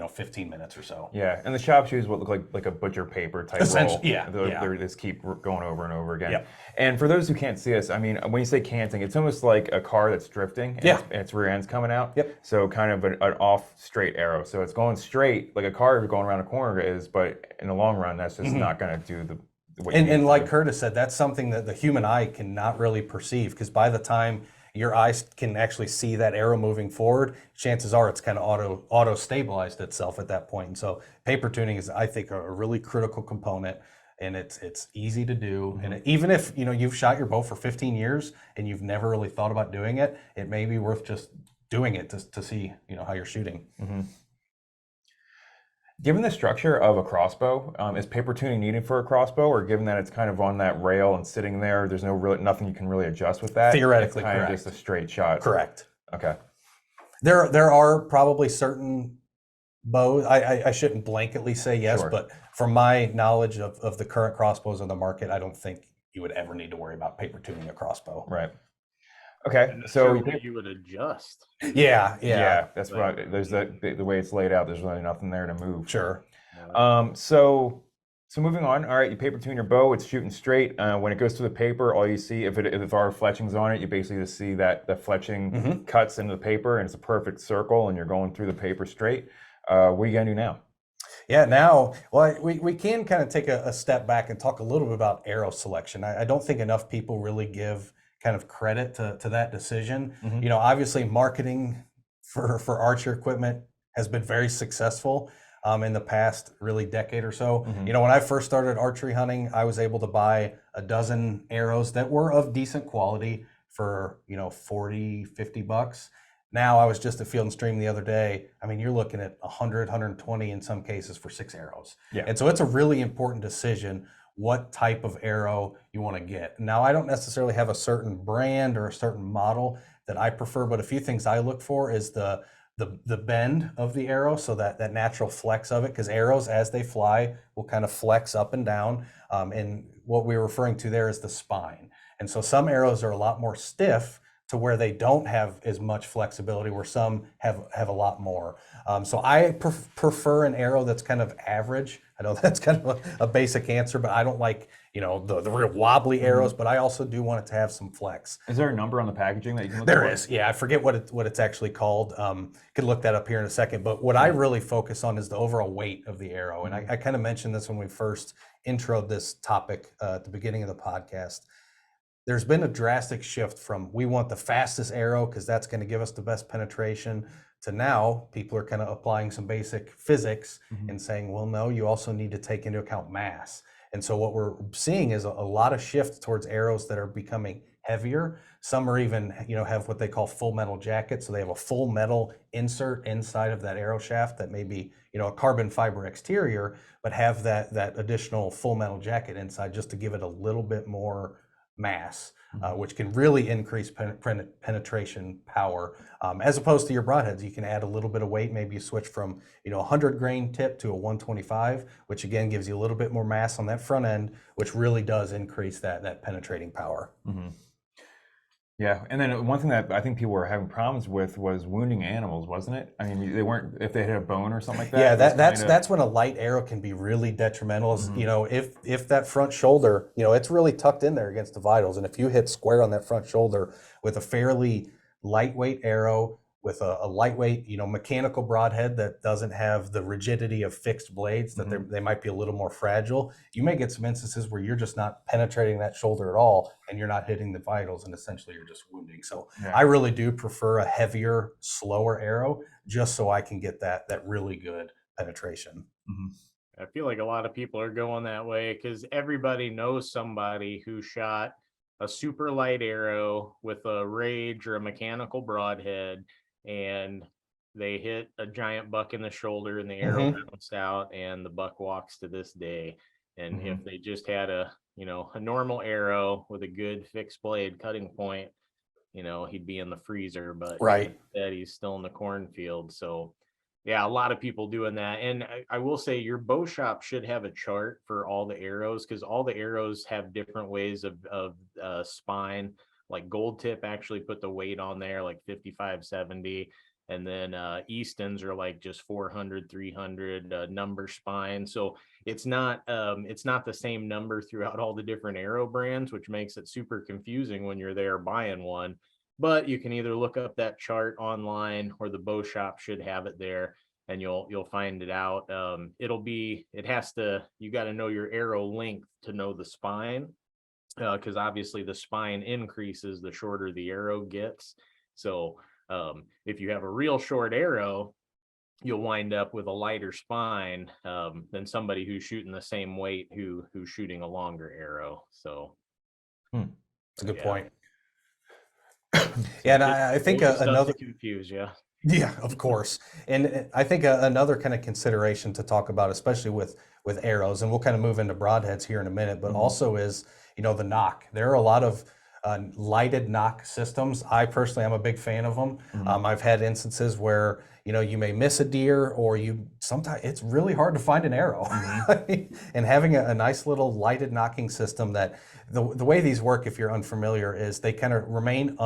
[SPEAKER 2] 15 minutes or so.
[SPEAKER 1] Yeah, and the shop shoes what look like a butcher paper type roll.
[SPEAKER 2] Yeah,
[SPEAKER 1] They just keep going over and over again.
[SPEAKER 2] Yep.
[SPEAKER 1] And for those who can't see us, I mean, when you say canting, it's almost like a car that's drifting. And
[SPEAKER 2] Yeah.
[SPEAKER 1] its rear end's coming out.
[SPEAKER 2] Yep.
[SPEAKER 1] So kind of an off straight arrow. So it's going straight like a car going around a corner is, but in the long run, that's just not going to do what you need
[SPEAKER 2] And
[SPEAKER 1] to
[SPEAKER 2] like
[SPEAKER 1] do.
[SPEAKER 2] Curtis said, that's something that the human eye cannot really perceive, because by the time your eyes can actually see that arrow moving forward, chances are it's kind of auto stabilized itself at that point. And so paper tuning is, I think, a really critical component, and it's easy to do. And even if you've shot your bow for 15 years and you've never really thought about doing it, it may be worth just doing it to see how you're shooting.
[SPEAKER 1] Given the structure of a crossbow, is paper tuning needed for a crossbow, or given that it's kind of on that rail and sitting there, there's nothing you can really adjust with that?
[SPEAKER 2] Theoretically,
[SPEAKER 1] it's kind
[SPEAKER 2] correct.
[SPEAKER 1] of just a straight shot.
[SPEAKER 2] Correct.
[SPEAKER 1] Okay.
[SPEAKER 2] There are probably certain bows. I shouldn't blanketly say yes,
[SPEAKER 1] Sure.
[SPEAKER 2] but from my knowledge of the current crossbows on the market, I don't think you would ever need to worry about paper tuning a crossbow.
[SPEAKER 1] Right. Okay.
[SPEAKER 3] So
[SPEAKER 1] So
[SPEAKER 3] you would adjust.
[SPEAKER 2] Yeah.
[SPEAKER 1] that's what there's the way it's laid out. There's really nothing there to move.
[SPEAKER 2] Sure.
[SPEAKER 1] So moving on. All right, you paper tune your bow. It's shooting straight. When it goes through the paper, all you see, if there are fletchings on it, you basically just see that the fletching cuts into the paper, and it's a perfect circle, and you're going through the paper straight. What are you gonna do now?
[SPEAKER 2] Yeah, now, well, we can kind of take a step back and talk a little bit about arrow selection. I don't think enough people really give kind of credit to that decision. Obviously marketing for archer equipment has been very successful in the past really decade or so. When I first started archery hunting, I was able to buy a dozen arrows that were of decent quality for 40, $50. Now, I was just at Field and Stream the other day. I mean, you're looking at 100, 120 in some cases for 6 arrows.
[SPEAKER 1] Yeah.
[SPEAKER 2] And so it's a really important decision what type of arrow you want to get. Now, I don't necessarily have a certain brand or a certain model that I prefer, but a few things I look for is the bend of the arrow, so that natural flex of it, because arrows as they fly will kind of flex up and down. And what we're referring to there is the spine. And so some arrows are a lot more stiff to where they don't have as much flexibility, where some have a lot more. So I prefer an arrow that's kind of average. I know that's kind of a basic answer, but I don't like the real wobbly arrows, but I also do want it to have some flex.
[SPEAKER 1] Is there a number on the packaging that you can look
[SPEAKER 2] There
[SPEAKER 1] for?
[SPEAKER 2] is, yeah. I forget what it's actually called. Could look that up here in a second. But what I really focus on is the overall weight of the arrow. And I kind of mentioned this when we first introed this topic at the beginning of the podcast. There's been a drastic shift from we want the fastest arrow because that's going to give us the best penetration, to now people are kind of applying some basic physics and saying, well, no, you also need to take into account mass. And so what we're seeing is a lot of shift towards arrows that are becoming heavier. Some are even, have what they call full metal jackets. So they have a full metal insert inside of that arrow shaft that may be, a carbon fiber exterior, but have that additional full metal jacket inside just to give it a little bit more mass, which can really increase penetration power. As opposed to your broadheads, you can add a little bit of weight. Maybe you switch from, you know, a 100 grain tip to a 125, which again gives you a little bit more mass on that front end, which really does increase that penetrating power.
[SPEAKER 1] Yeah, and then one thing that I think people were having problems with was wounding animals, wasn't it? I mean, they weren't, if they hit a bone or something like that.
[SPEAKER 2] Yeah,
[SPEAKER 1] it was
[SPEAKER 2] that's when a light arrow can be really detrimental. Is, you know, if that front shoulder, you know, it's really tucked in there against the vitals, and if you hit square on that front shoulder with a fairly lightweight arrow with a lightweight, you know, mechanical broadhead that doesn't have the rigidity of fixed blades, that they might be a little more fragile, you may get some instances where you're just not penetrating that shoulder at all, and you're not hitting the vitals, and essentially you're just wounding. So I really do prefer a heavier, slower arrow, just so I can get that really good penetration.
[SPEAKER 3] I feel like a lot of people are going that way because everybody knows somebody who shot a super light arrow with a rage or a mechanical broadhead, and they hit a giant buck in the shoulder and the arrow bounced out, and the buck walks to this day. And if they just had a, you know, a normal arrow with a good fixed blade cutting point, you know, he'd be in the freezer, but
[SPEAKER 2] Right.
[SPEAKER 3] instead he's still in the cornfield. So yeah, a lot of people doing that. And I will say your bow shop should have a chart for all the arrows, because all the arrows have different ways of spine. Like Gold Tip actually put the weight on there, like 55, 70. And then Easton's are like just 400, 300 number spine. So it's not the same number throughout all the different arrow brands, which makes it super confusing when you're there buying one. But you can either look up that chart online, or the bow shop should have it there, and you'll find it out. You got to know your arrow length to know the spine, because obviously the spine increases the shorter the arrow gets. So if you have a real short arrow, you'll wind up with a lighter spine than somebody who's shooting the same weight who's shooting a longer arrow. So
[SPEAKER 2] That's a good
[SPEAKER 3] yeah.
[SPEAKER 2] point. Yeah, and I think another
[SPEAKER 3] to confuse you.
[SPEAKER 2] Yeah, of course. And I think another kind of consideration to talk about, especially with arrows, and we'll kind of move into broadheads here in a minute, but also is, you know, the knock. There are a lot of lighted knock systems. I personally am a big fan of them. I've had instances where, you know, you may miss a deer, or sometimes it's really hard to find an arrow. And having a nice little lighted knocking system, that the way these work, if you're unfamiliar, is they kind of remain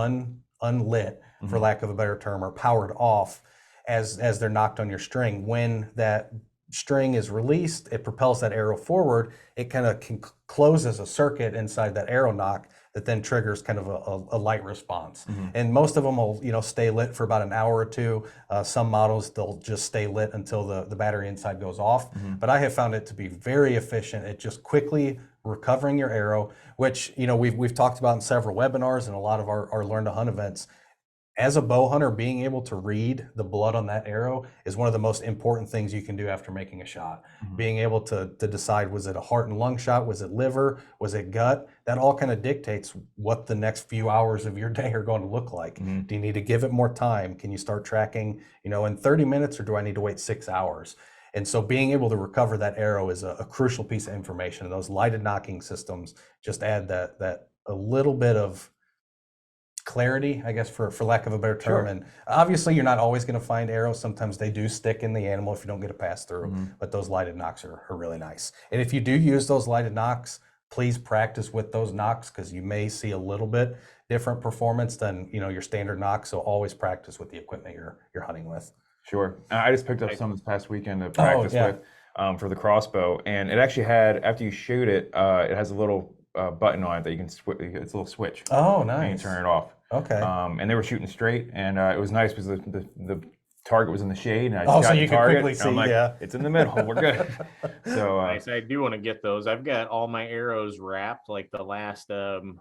[SPEAKER 2] unlit, for lack of a better term, or powered off as they're knocked on your string. When that string is released, it propels that arrow forward. It kind of closes a circuit inside that arrow knock that then triggers kind of a light response. And most of them will, you know, stay lit for about an hour or two. Some models, they'll just stay lit until the battery inside goes off. But I have found it to be very efficient at just quickly recovering your arrow, which, you know, we've talked about in several webinars and a lot of our Learn to Hunt events. As a bow hunter, being able to read the blood on that arrow is one of the most important things you can do after making a shot. Being able to decide, was it a heart and lung shot? Was it liver? Was it gut? That all kind of dictates what the next few hours of your day are going to look like. Do you need to give it more time? Can you start tracking, you know, in 30 minutes, or do I need to wait 6 hours? And so being able to recover that arrow is a crucial piece of information. And those lighted knocking systems just add that a little bit of clarity, I guess, for lack of a better term. And obviously you're not always going to find arrows. Sometimes they do stick in the animal if you don't get a pass through, but those lighted knocks are really nice. And if you do use those lighted knocks, please practice with those knocks, because you may see a little bit different performance than, you know, your standard knock. So always practice with the equipment you're hunting with.
[SPEAKER 1] Sure. I just picked up some this past weekend to practice with for the crossbow, and it actually had, after you shoot it, it has a little button on it that you can it's a little switch.
[SPEAKER 2] Oh,
[SPEAKER 1] And you
[SPEAKER 2] nice.
[SPEAKER 1] turn it off.
[SPEAKER 2] Okay.
[SPEAKER 1] And they were shooting straight, and it was nice because the target was in the shade, and I
[SPEAKER 2] Oh,
[SPEAKER 1] shot
[SPEAKER 2] so
[SPEAKER 1] the
[SPEAKER 2] you could
[SPEAKER 1] target,
[SPEAKER 2] quickly
[SPEAKER 1] and I'm
[SPEAKER 2] see,
[SPEAKER 1] like,
[SPEAKER 2] yeah.
[SPEAKER 1] it's in the middle, we're good. So
[SPEAKER 3] Nice. I do want to get those. I've got all my arrows wrapped, like the last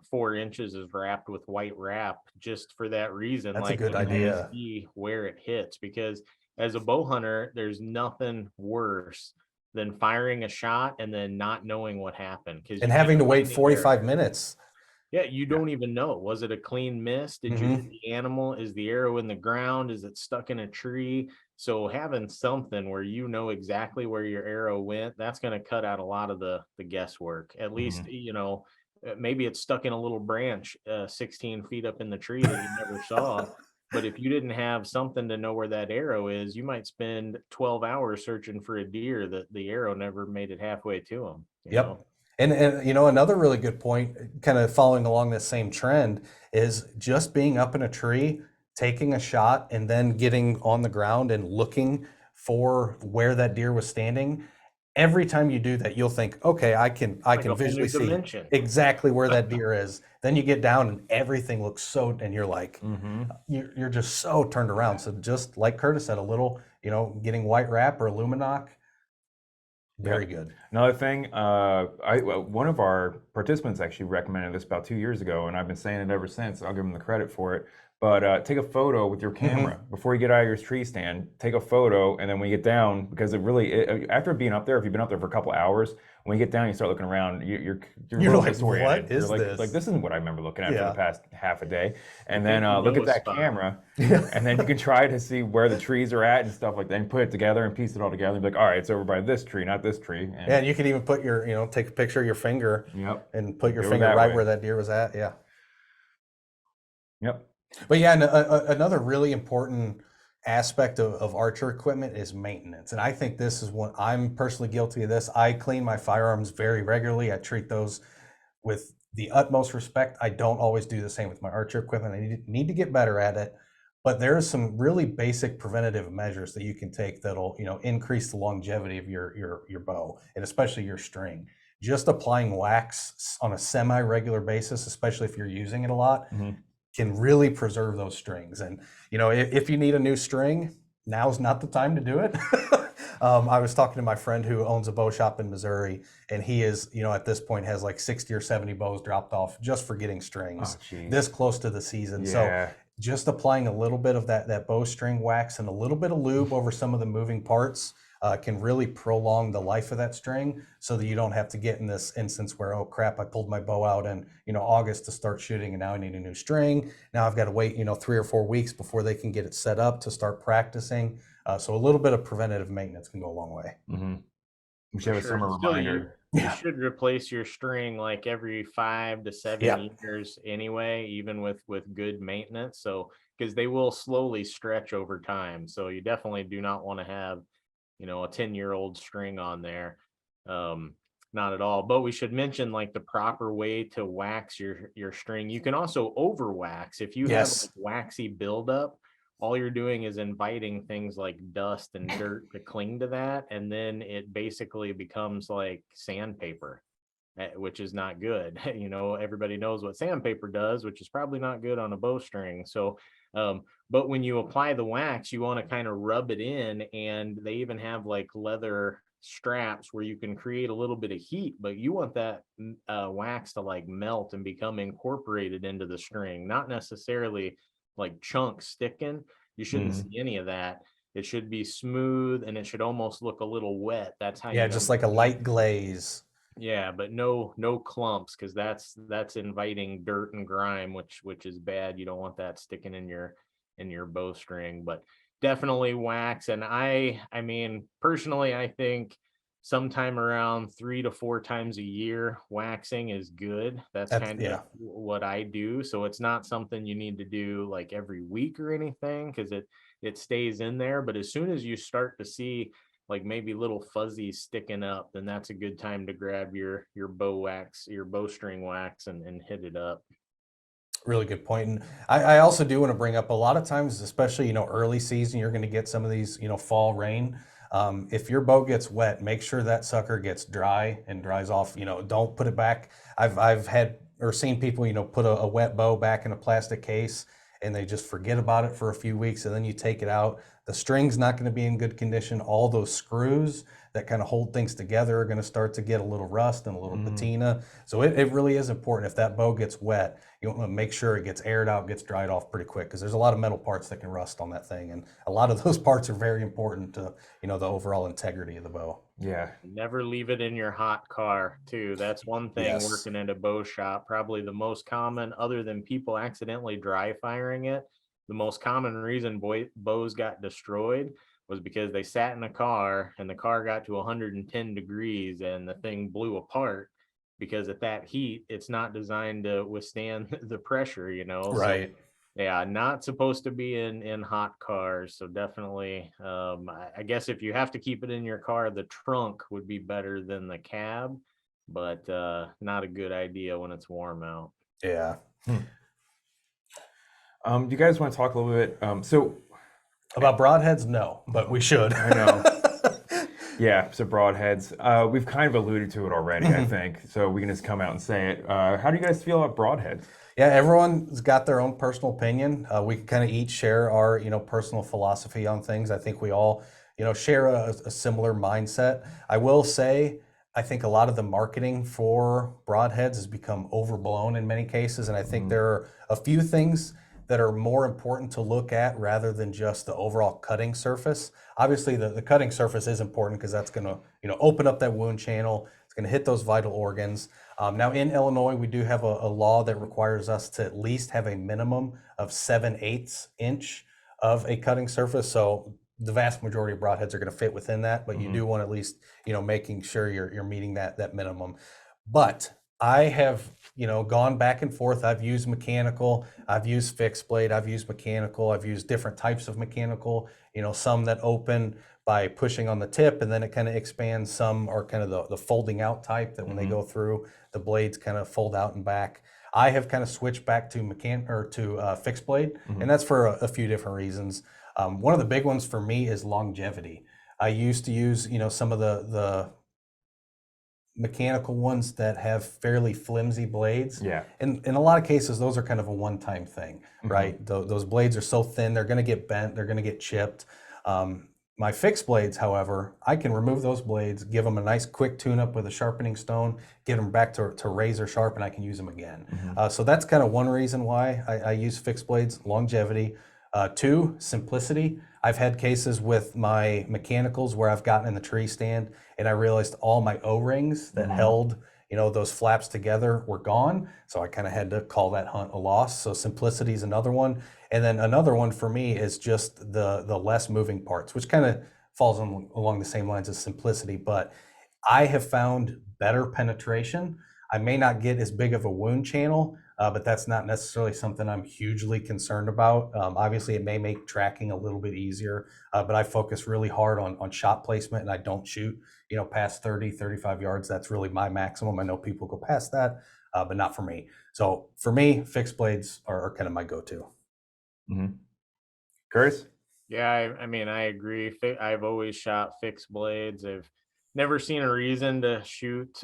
[SPEAKER 3] 4 inches is wrapped with white wrap, just for that reason.
[SPEAKER 2] That's a
[SPEAKER 3] like
[SPEAKER 2] good
[SPEAKER 3] to kinda
[SPEAKER 2] idea.
[SPEAKER 3] see where it hits, because as a bow hunter, there's nothing worse than firing a shot and then not knowing what happened, because
[SPEAKER 2] And having to wait 45 minutes.
[SPEAKER 3] yeah, you don't even know. Was it a clean miss? Did you hit the animal? Is the arrow in the ground? Is it stuck in a tree? So having something where you know exactly where your arrow went, that's going to cut out a lot of the guesswork. At least, you know, maybe it's stuck in a little branch 16 feet up in the tree that you never saw. But if you didn't have something to know where that arrow is, you might spend 12 hours searching for a deer that the arrow never made it halfway to him, you
[SPEAKER 2] Yep.
[SPEAKER 3] know?
[SPEAKER 2] And you know, another really good point, kind of following along this same trend, is just being up in a tree, taking a shot, and then getting on the ground and looking for where that deer was standing. Every time you do that, you'll think, okay, I
[SPEAKER 3] Like
[SPEAKER 2] can
[SPEAKER 3] a whole
[SPEAKER 2] visually
[SPEAKER 3] new
[SPEAKER 2] see
[SPEAKER 3] dimension.
[SPEAKER 2] exactly where that deer is. Then you get down and everything looks so, and you're like,
[SPEAKER 1] Mm-hmm.
[SPEAKER 2] you're just so turned around. So just like Curtis said, a little, you know, getting white wrap or Luminoc, very
[SPEAKER 1] Yep.
[SPEAKER 2] good.
[SPEAKER 1] Another thing, one of our participants actually recommended this about 2 years ago, and I've been saying it ever since. I'll give him the credit for it. But take a photo with your camera before you get out of your tree stand. Take a photo, and then when you get down, because after being up there, if you've been up there for a couple hours, when you get down, you start looking around. You're a
[SPEAKER 2] You're
[SPEAKER 1] little
[SPEAKER 2] like,
[SPEAKER 1] disoriented.
[SPEAKER 2] what
[SPEAKER 1] You're
[SPEAKER 2] is
[SPEAKER 1] like
[SPEAKER 2] this?
[SPEAKER 1] this isn't what I remember looking at for the
[SPEAKER 2] Yeah.
[SPEAKER 1] past half a day. And
[SPEAKER 3] think
[SPEAKER 1] then
[SPEAKER 3] you
[SPEAKER 1] look
[SPEAKER 3] know
[SPEAKER 1] at
[SPEAKER 3] a
[SPEAKER 1] that
[SPEAKER 3] spot.
[SPEAKER 1] camera,
[SPEAKER 2] Yeah.
[SPEAKER 1] and then you can try to see where the trees are at and stuff like that, and put it together and piece it all together. And be like, all right, it's over by this tree, not this tree.
[SPEAKER 2] Yeah, and you can even put your, take a picture of your finger
[SPEAKER 1] Yep.
[SPEAKER 2] and put your
[SPEAKER 1] Do it
[SPEAKER 2] finger
[SPEAKER 1] that
[SPEAKER 2] right
[SPEAKER 1] way.
[SPEAKER 2] where that deer was at. Yeah.
[SPEAKER 1] Yep.
[SPEAKER 2] But yeah, and another really important aspect of archer equipment is maintenance. And I think this is what I'm personally guilty of this. I clean my firearms very regularly. I treat those with the utmost respect. I don't always do the same with my archer equipment. I need to get better at it. But there are some really basic preventative measures that you can take that'll, increase the longevity of your bow and especially your string. Just applying wax on a semi-regular basis, especially if you're using it a lot,
[SPEAKER 1] Mhm.
[SPEAKER 2] can really preserve those strings. And if you need a new string, now's not the time to do it. I was talking to my friend who owns a bow shop in Missouri, and he is, at this point has like 60 or 70 bows dropped off just for getting strings
[SPEAKER 1] Oh, geez.
[SPEAKER 2] this close to the season. So
[SPEAKER 1] Yeah.
[SPEAKER 2] just applying a little bit of that bowstring wax and a little bit of lube over some of the moving parts can really prolong the life of that string, so that you don't have to get in this instance where, oh crap, I pulled my bow out in August to start shooting, and now I need a new string. Now I've got to wait 3 or 4 weeks before they can get it set up to start practicing. So a little bit of preventative maintenance can go a long way.
[SPEAKER 1] Mm-hmm. We
[SPEAKER 3] For
[SPEAKER 1] should have a
[SPEAKER 3] sure.
[SPEAKER 1] summer
[SPEAKER 3] Still, you
[SPEAKER 1] reminder.
[SPEAKER 3] you
[SPEAKER 2] Yeah.
[SPEAKER 3] should replace your string like every 5 to 7
[SPEAKER 2] Yeah.
[SPEAKER 3] years anyway, even with good maintenance. So because they will slowly stretch over time. So you definitely do not want to have, a 10-year-old string on there. Um, not at all. But we should mention like the proper way to wax your string. You can also over wax if you have
[SPEAKER 2] Yes.
[SPEAKER 3] like waxy buildup. All you're doing is inviting things like dust and dirt to cling to that, and then it basically becomes like sandpaper, which is not good. Everybody knows what sandpaper does, which is probably not good on a bowstring. So, but when you apply the wax, you want to kind of rub it in, and they even have like leather straps where you can create a little bit of heat, but you want that wax to like melt and become incorporated into the string, not necessarily like chunks sticking. You shouldn't
[SPEAKER 1] Mhm.
[SPEAKER 3] see any of that. It should be smooth, and it should almost look a little wet. That's how
[SPEAKER 2] Yeah,
[SPEAKER 3] you know.
[SPEAKER 2] just like a light glaze.
[SPEAKER 3] Yeah, but no clumps, because that's inviting dirt and grime, which is bad. You don't want that sticking in your bowstring. But definitely wax. And I mean, personally, I think sometime around 3 to 4 times a year waxing is good. That's
[SPEAKER 2] That's,
[SPEAKER 3] kind of
[SPEAKER 2] yeah.
[SPEAKER 3] what I do. So it's not something you need to do like every week or anything, because it stays in there. But as soon as you start to see like maybe little fuzzies sticking up, then that's a good time to grab your bowstring wax and hit it up.
[SPEAKER 2] Really good point. And I also do want to bring up, a lot of times, especially, early season, you're going to get some of these, fall rain. If your bow gets wet, make sure that sucker gets dry and dries off. Don't put it back. I've had or seen people, put a wet bow back in a plastic case, and they just forget about it for a few weeks, and then you take it out. The string's not going to be in good condition. All those screws that kind of hold things together are going to start to get a little rust and a little patina. So it really is important. If that bow gets wet, you want to make sure it gets aired out, gets dried off pretty quick, because there's a lot of metal parts that can rust on that thing, and a lot of those parts are very important to the overall integrity of the bow.
[SPEAKER 1] Yeah.
[SPEAKER 3] Never leave it in your hot car too. That's one thing
[SPEAKER 2] Yes.
[SPEAKER 3] working at a bow shop. Probably the most common, other than people accidentally dry firing it, the most common reason bows got destroyed was because they sat in a car and the car got to 110 degrees and the thing blew apart. because at that heat, it's not designed to withstand the pressure, So
[SPEAKER 2] Right.
[SPEAKER 3] yeah, not supposed to be in hot cars. So definitely, I guess if you have to keep it in your car, the trunk would be better than the cab, but not a good idea when it's warm out.
[SPEAKER 2] Yeah.
[SPEAKER 1] Do you guys want to talk a little bit? So
[SPEAKER 2] About broadheads, no, but we should.
[SPEAKER 1] I know. Yeah, so broadheads. We've kind of alluded to it already, I think. So we can just come out and say it. How do you guys feel about broadheads?
[SPEAKER 2] Yeah, everyone's got their own personal opinion. We can kind of each share our, personal philosophy on things. I think we all, share a similar mindset. I will say, I think a lot of the marketing for broadheads has become overblown in many cases, and I think there are a few things that are more important to look at rather than just the overall cutting surface. Obviously, the cutting surface is important because that's going to, open up that wound channel. It's going to hit those vital organs. Now in Illinois, we do have a law that requires us to at least have a minimum of 7/8 inch of a cutting surface. So the vast majority of broadheads are going to fit within that, but you do want at least, making sure you're meeting that minimum. But I have, gone back and forth. I've used mechanical, I've used fixed blade, I've used mechanical, I've used different types of mechanical, some that open by pushing on the tip and then it kind of expands. Some are kind of the folding out type that when they go through, the blades kind of fold out and back. I have kind of switched back to fixed blade, and that's for a few different reasons. One of the big ones for me is longevity. I used to use, some of the mechanical ones that have fairly flimsy blades.
[SPEAKER 1] Yeah.
[SPEAKER 2] And in a lot of cases, those are kind of a one-time thing, right? Those blades are so thin, they're going to get bent, they're going to get chipped. My fixed blades, however, I can remove those blades, give them a nice quick tune-up with a sharpening stone, get them back to razor sharp, and I can use them again. So that's kind of one reason why I use fixed blades: longevity. Two, simplicity. I've had cases with my mechanicals where I've gotten in the tree stand and I realized all my O-rings that held, those flaps together were gone. So I kind of had to call that hunt a loss. So simplicity is another one. And then another one for me is just the less moving parts, which kind of falls along the same lines as simplicity. But I have found better penetration. I may not get as big of a wound channel, but that's not necessarily something I'm hugely concerned about. Obviously, it may make tracking a little bit easier, but I focus really hard on shot placement, and I don't shoot, past 30, 35 yards. That's really my maximum. I know people go past that, but not for me. So for me, fixed blades are kind of my go-to.
[SPEAKER 1] Curtis?
[SPEAKER 3] Yeah, I mean, I agree. I've always shot fixed blades. I've never seen a reason to shoot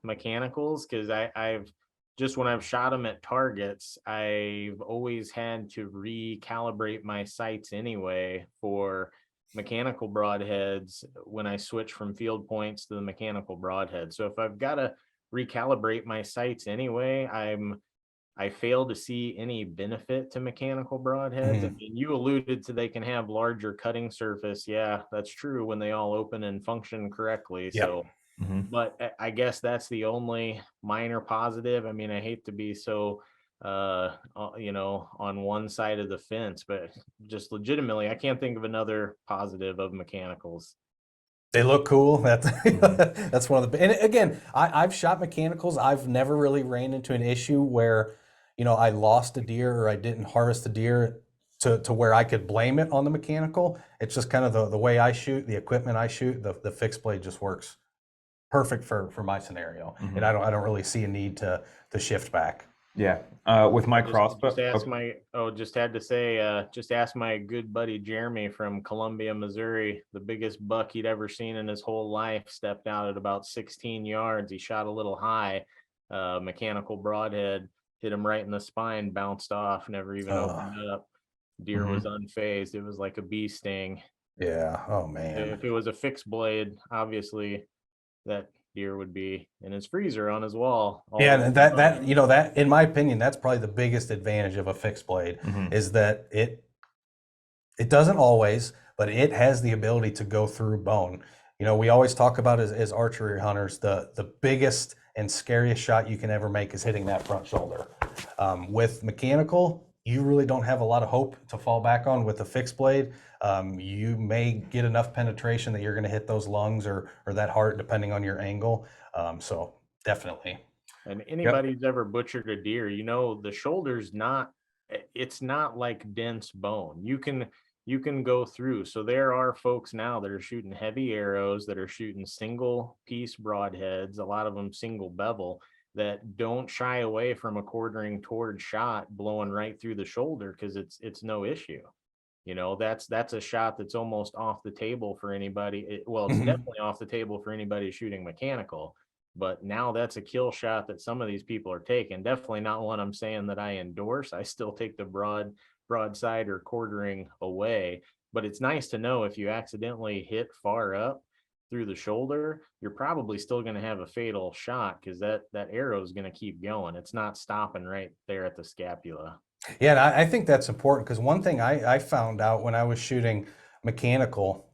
[SPEAKER 3] mechanicals because I've just when I've shot them at targets, I've always had to recalibrate my sights anyway for mechanical broadheads when I switch from field points to the mechanical broadhead. So if I've got to recalibrate my sights anyway, I fail to see any benefit to mechanical broadheads. I mean, you alluded to they can have larger cutting surface. Yeah, that's true when they all open and function correctly.
[SPEAKER 2] Yep.
[SPEAKER 3] So, but I guess that's the only minor positive. I mean, I hate to be so, on one side of the fence, but just legitimately, I can't think of another positive of mechanicals.
[SPEAKER 2] They look cool. That's one of the. And again, I've shot mechanicals. I've never really ran into an issue where, I lost a deer or I didn't harvest a deer to where I could blame it on the mechanical. It's just kind of the way I shoot, the equipment I shoot. The fixed blade just works perfect for my scenario, and I don't really see a need to shift back.
[SPEAKER 1] Yeah. With my crossbow.
[SPEAKER 3] Just had to say, just ask my good buddy Jeremy from Columbia, Missouri. The biggest buck he'd ever seen in his whole life stepped out at about 16 yards. He shot a little high, mechanical broadhead, hit him right in the spine, bounced off, never even opened up. Deer was unfazed. It was like a bee sting.
[SPEAKER 2] Yeah. Oh man.
[SPEAKER 3] If it was a fixed blade, obviously that deer would be in his freezer on his wall.
[SPEAKER 2] Yeah, and that in my opinion, that's probably the biggest advantage of a fixed blade is that it doesn't always, but it has the ability to go through bone. We always talk about as archery hunters, the biggest and scariest shot you can ever make is hitting that front shoulder. With mechanical, you really don't have a lot of hope to fall back on. With a fixed blade, you may get enough penetration that you're going to hit those lungs or that heart, depending on your angle. So definitely.
[SPEAKER 3] And anybody who's ever butchered a deer, the shoulder's it's not like dense bone. You can go through. So there are folks now that are shooting heavy arrows, that are shooting single piece broadheads, a lot of them single bevel, that don't shy away from a quartering toward shot blowing right through the shoulder because it's no issue. That's a shot that's almost off the table for anybody. It's definitely off the table for anybody shooting mechanical, but now that's a kill shot that some of these people are taking. Definitely not one I'm saying that I endorse. I still take the broadside or quartering away, but it's nice to know if you accidentally hit far up through the shoulder, you're probably still going to have a fatal shot because that arrow is going to keep going. It's not stopping right there at the scapula.
[SPEAKER 2] Yeah, and I think that's important because one thing I found out when I was shooting mechanical,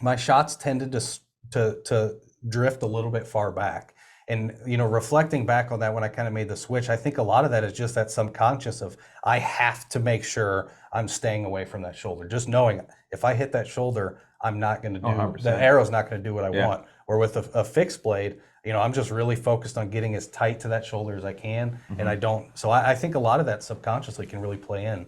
[SPEAKER 2] my shots tended to drift a little bit far back. And reflecting back on that when I kind of made the switch, I think a lot of that is just that subconscious of I have to make sure I'm staying away from that shoulder. Just knowing if I hit that shoulder, I'm not going to do
[SPEAKER 1] 100%.
[SPEAKER 2] the arrow's not going to do what I
[SPEAKER 1] Yeah.
[SPEAKER 2] want. Or with a fixed blade, I'm just really focused on getting as tight to that shoulder as I can, and I don't. So I think a lot of that subconsciously can really play in.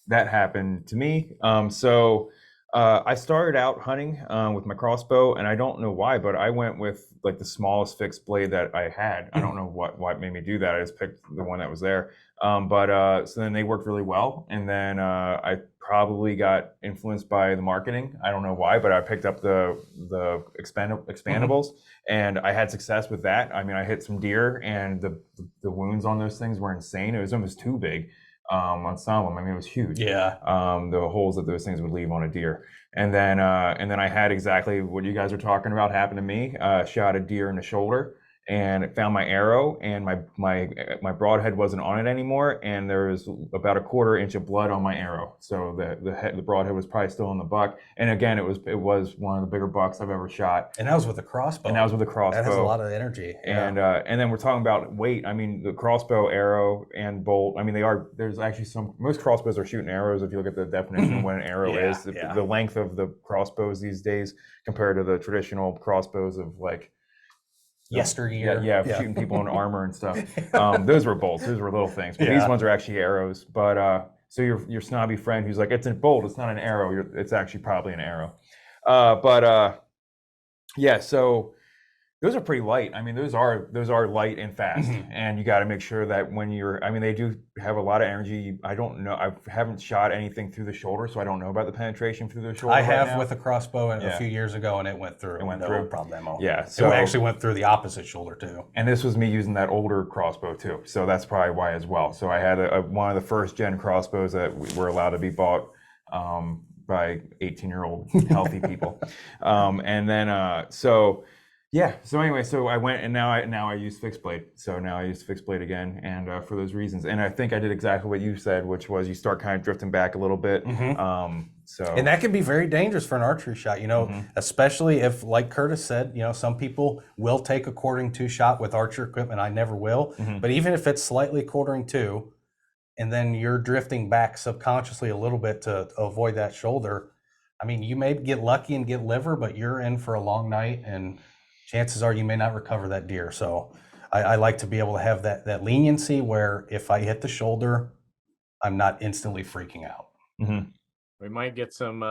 [SPEAKER 1] That happened to me. I started out hunting with my crossbow, and I don't know why, but I went with like the smallest fixed blade that I had. I don't know what made me do that. I just picked the one that was there. So then they worked really well, and then I probably got influenced by the marketing. I don't know why, but I picked up the expandables, and I had success with that. I mean, I hit some deer, and the wounds on those things were insane. It was almost too big. On some of them, I mean, it was huge.
[SPEAKER 2] Yeah.
[SPEAKER 1] The holes that those things would leave on a deer, and then I had exactly what you guys are talking about happen to me. Shot a deer in the shoulder and found my arrow, and my broadhead wasn't on it anymore, and there was about a 1/4 inch of blood on my arrow. So the broadhead was probably still in the buck, and again, it was one of the bigger bucks I've ever shot.
[SPEAKER 2] And that was with a crossbow.
[SPEAKER 1] And that was with a crossbow.
[SPEAKER 2] That has a lot of energy.
[SPEAKER 1] And then we're talking about weight. I mean, the crossbow, arrow, and bolt. I mean, there's actually most crossbows are shooting arrows. If you look at the definition of what an arrow is, the length of the crossbows these days compared to the traditional crossbows of like
[SPEAKER 2] yesteryear.
[SPEAKER 1] Yeah, shooting people in armor and stuff. Those were bolts. Those were little things. But these ones are actually arrows. But so your snobby friend who's like, it's a bolt, it's not an arrow. It's actually probably an arrow. So those are pretty light. I mean, those are light and fast, and you got to make sure that when they do have a lot of energy. I don't know. I haven't shot anything through the shoulder, so I don't know about the penetration through the shoulder.
[SPEAKER 2] I have with a crossbow a few years ago, and it went through.
[SPEAKER 1] It went
[SPEAKER 2] no
[SPEAKER 1] through.
[SPEAKER 2] problemo.
[SPEAKER 1] Yeah, so
[SPEAKER 2] it actually went through the opposite shoulder too.
[SPEAKER 1] And this was me using that older crossbow too, so that's probably why as well. So I had one of the first gen crossbows that were allowed to be bought by 18-year-old healthy people, So anyway, so I went, and now I use fixed blade. So now I use fixed blade again, and for those reasons. And I think I did exactly what you said, which was you start kind of drifting back a little bit.
[SPEAKER 2] And that can be very dangerous for an archery shot, especially if, like Curtis said, some people will take a 1/4 shot with archer equipment. I never will. But even if it's slightly 1/4, and then you're drifting back subconsciously a little bit to avoid that shoulder, I mean, you may get lucky and get liver, but you're in for a long night, and chances are you may not recover that deer. So I like to be able to have that leniency where if I hit the shoulder, I'm not instantly freaking out.
[SPEAKER 3] We might get some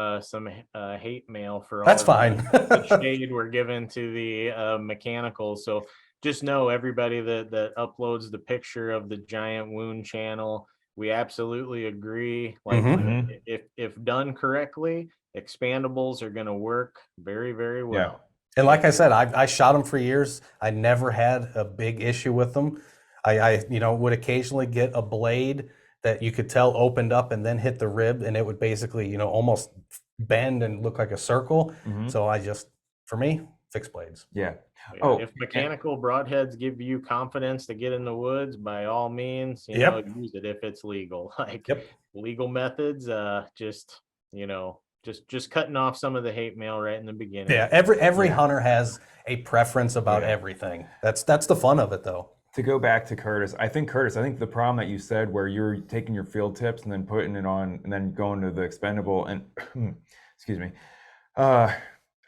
[SPEAKER 3] hate mail for all
[SPEAKER 2] That's fine.
[SPEAKER 3] the shade we're giving to the mechanicals. So just know, everybody that uploads the picture of the giant wound channel, we absolutely agree. Like if done correctly, expandables are going to work very, very well.
[SPEAKER 1] Yeah.
[SPEAKER 2] And like I said, I shot them for years. I never had a big issue with them. I would occasionally get a blade that you could tell opened up and then hit the rib, and it would basically, almost bend and look like a circle. So for me, fixed blades.
[SPEAKER 1] Yeah.
[SPEAKER 3] If mechanical broadheads give you confidence to get in the woods, by all means, use it if it's legal. Legal methods, just cutting off some of the hate mail right in the beginning.
[SPEAKER 2] Yeah, every hunter has a preference about everything. That's the fun of it, though.
[SPEAKER 1] To go back to Curtis, I think the problem that you said where you're taking your field tips and then putting it on and then going to the expendable and excuse me,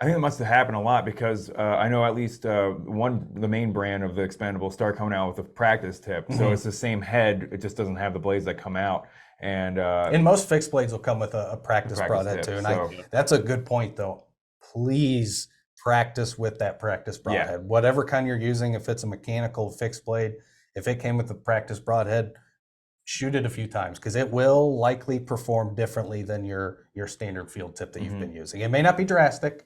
[SPEAKER 1] I think it must have happened a lot because I know at least the main brand of the expendables start coming out with a practice tip. So it's the same head, it just doesn't have the blades that come out. And
[SPEAKER 2] most fixed blades will come with a practice
[SPEAKER 1] practice
[SPEAKER 2] broadhead
[SPEAKER 1] tip,
[SPEAKER 2] too. And
[SPEAKER 1] so-
[SPEAKER 2] that's a good point though. Please practice with that practice broadhead. Whatever kind you're using, if it's a mechanical fixed blade, if it came with a practice broadhead, shoot it a few times because it will likely perform differently than your standard field tip that you've been using. It may not be drastic.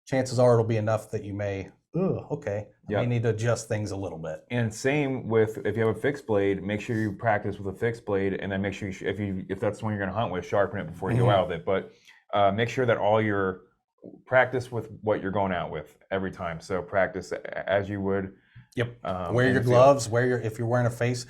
[SPEAKER 2] Chances are it'll be enough that you may, I may need to adjust things a little bit.
[SPEAKER 1] And same with if you have a fixed blade, make sure you practice with a fixed blade, and then make sure if that's the one you're going to hunt with, sharpen it before you go out with it. But make sure that all your practice with what you're going out with every time. So practice as you would.
[SPEAKER 2] Yep. Wear your gloves. If you're wearing a face.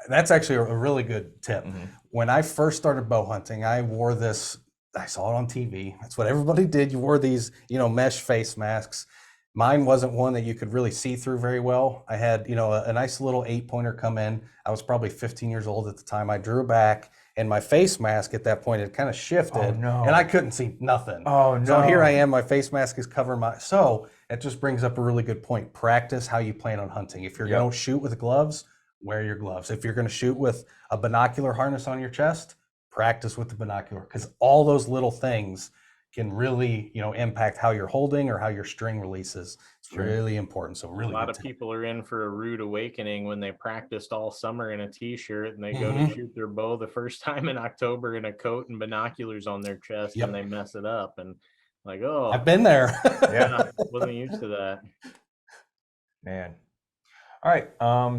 [SPEAKER 2] That's actually a really good tip. When I first started bow hunting, I wore this. I saw it on TV. That's what everybody did. You wore these, mesh face masks. Mine wasn't one that you could really see through very well. I had, a nice little 8-pointer come in. I was probably 15 years old at the time. I drew back, and my face mask at that point had kind of shifted, and I couldn't see nothing.
[SPEAKER 1] Oh no!
[SPEAKER 2] So here I am. My face mask is covering my. So it just brings up a really good point. Practice how you plan on hunting. If you're going to shoot with gloves, wear your gloves. If you're going to shoot with a binocular harness on your chest, practice with the binocular, because all those little things can really, impact how you're holding or how your string releases. It's really important. So really,
[SPEAKER 3] a lot of people are in for a rude awakening when they practiced all summer in a t-shirt and they go to shoot their bow the first time in October in a coat and binoculars on their chest and they mess it up and like, oh,
[SPEAKER 2] I've been there.
[SPEAKER 3] Wasn't used to that.
[SPEAKER 1] Man. All right.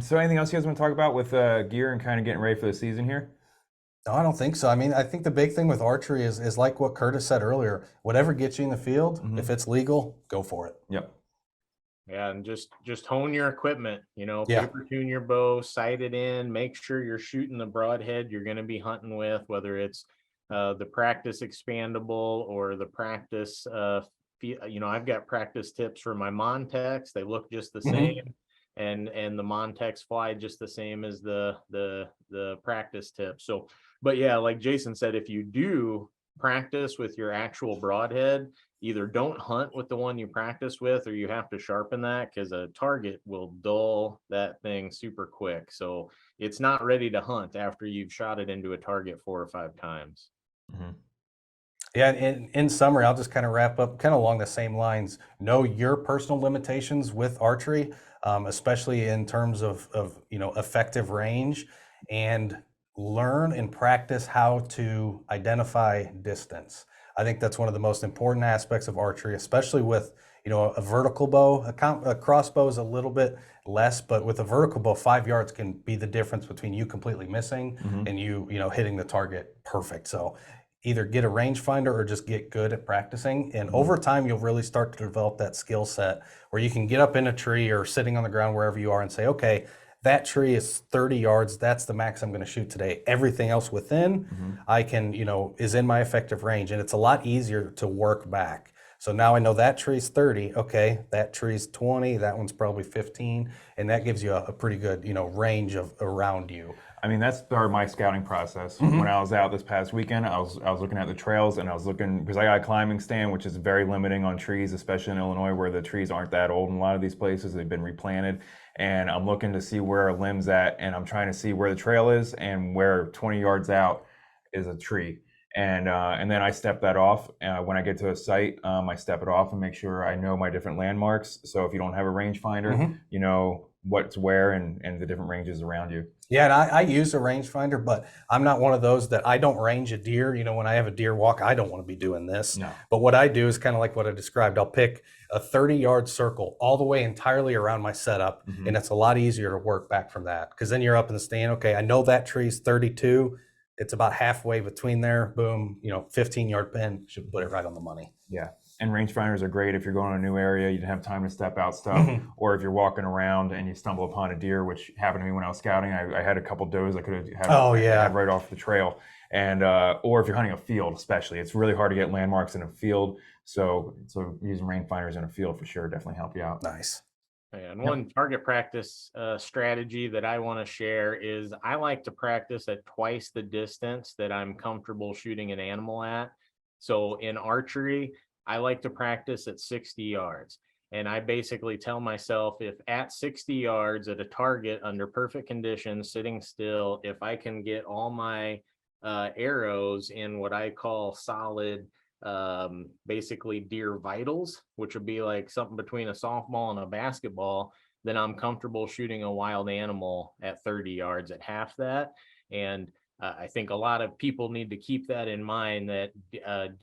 [SPEAKER 1] So anything else you guys want to talk about with gear and kind of getting ready for the season here?
[SPEAKER 2] No, I don't think so. I mean, I think the big thing with archery is like what Curtis said earlier. Whatever gets you in the field, if it's legal, go for it.
[SPEAKER 1] Yep.
[SPEAKER 3] Yeah, and just hone your equipment, paper tune your bow, sight it in, make sure you're shooting the broadhead you're going to be hunting with, whether it's the practice expandable or the practice, I've got practice tips for my Montex. They look just the same. And the Montex fly just the same as the practice tip. So, but yeah, like Jason said, if you do practice with your actual broadhead, either don't hunt with the one you practice with, or you have to sharpen that because a target will dull that thing super quick. So it's not ready to hunt after you've shot it into a target 4 or 5 times.
[SPEAKER 2] Yeah, in summary, I'll just kind of wrap up kind of along the same lines. Know your personal limitations with archery, especially in terms of effective range, and learn and practice how to identify distance. I think that's one of the most important aspects of archery, especially with a vertical bow. A crossbow is a little bit less, but with a vertical bow, 5 yards can be the difference between you completely missing and you hitting the target perfect. So either get a rangefinder or just get good at practicing. And over time, you'll really start to develop that skill set where you can get up in a tree or sitting on the ground wherever you are and say, okay, that tree is 30 yards. That's the max I'm going to shoot today. Everything else within, I can, is in my effective range. And it's a lot easier to work back. So now I know that tree's 30. Okay, that tree's 20. That one's probably 15. And that gives you a pretty good, range of around you.
[SPEAKER 1] I mean, that's part of my scouting process. When I was out this past weekend, I was looking at the trails, and I was looking, because I got a climbing stand, which is very limiting on trees, especially in Illinois where the trees aren't that old in a lot of these places. They've been replanted. And I'm looking to see where a limb's at, and I'm trying to see where the trail is and where 20 yards out is a tree. And then I step that off. When I get to a site, I step it off and make sure I know my different landmarks. So if you don't have a rangefinder, you know what's where and the different ranges around you.
[SPEAKER 2] Yeah, and I use a rangefinder, but I'm not one of those that I don't range a deer. When I have a deer walk, I don't want to be doing this.
[SPEAKER 1] No.
[SPEAKER 2] But what I do is kind of like what I described. I'll pick a 30-yard circle all the way entirely around my setup, and it's a lot easier to work back from that. Because then you're up in the stand. Okay, I know that tree's 32. It's about halfway between there. Boom, 15-yard pin should put it right on the money.
[SPEAKER 1] Yeah. And rangefinders are great if you're going to a new area, you didn't have time to step out stuff, or if you're walking around and you stumble upon a deer, which happened to me when I was scouting. I had a couple does I could have had right off the trail. And or if you're hunting a field, especially, it's really hard to get landmarks in a field. So using rangefinders in a field for sure definitely help you out.
[SPEAKER 2] Nice.
[SPEAKER 3] And one target practice strategy that I want to share is I like to practice at twice the distance that I'm comfortable shooting an animal at. So in archery, I like to practice at 60 yards. And I basically tell myself, if at 60 yards at a target under perfect conditions, sitting still, if I can get all my arrows in what I call solid, basically deer vitals, which would be like something between a softball and a basketball, then I'm comfortable shooting a wild animal at 30 yards at half that. And I think a lot of people need to keep that in mind, that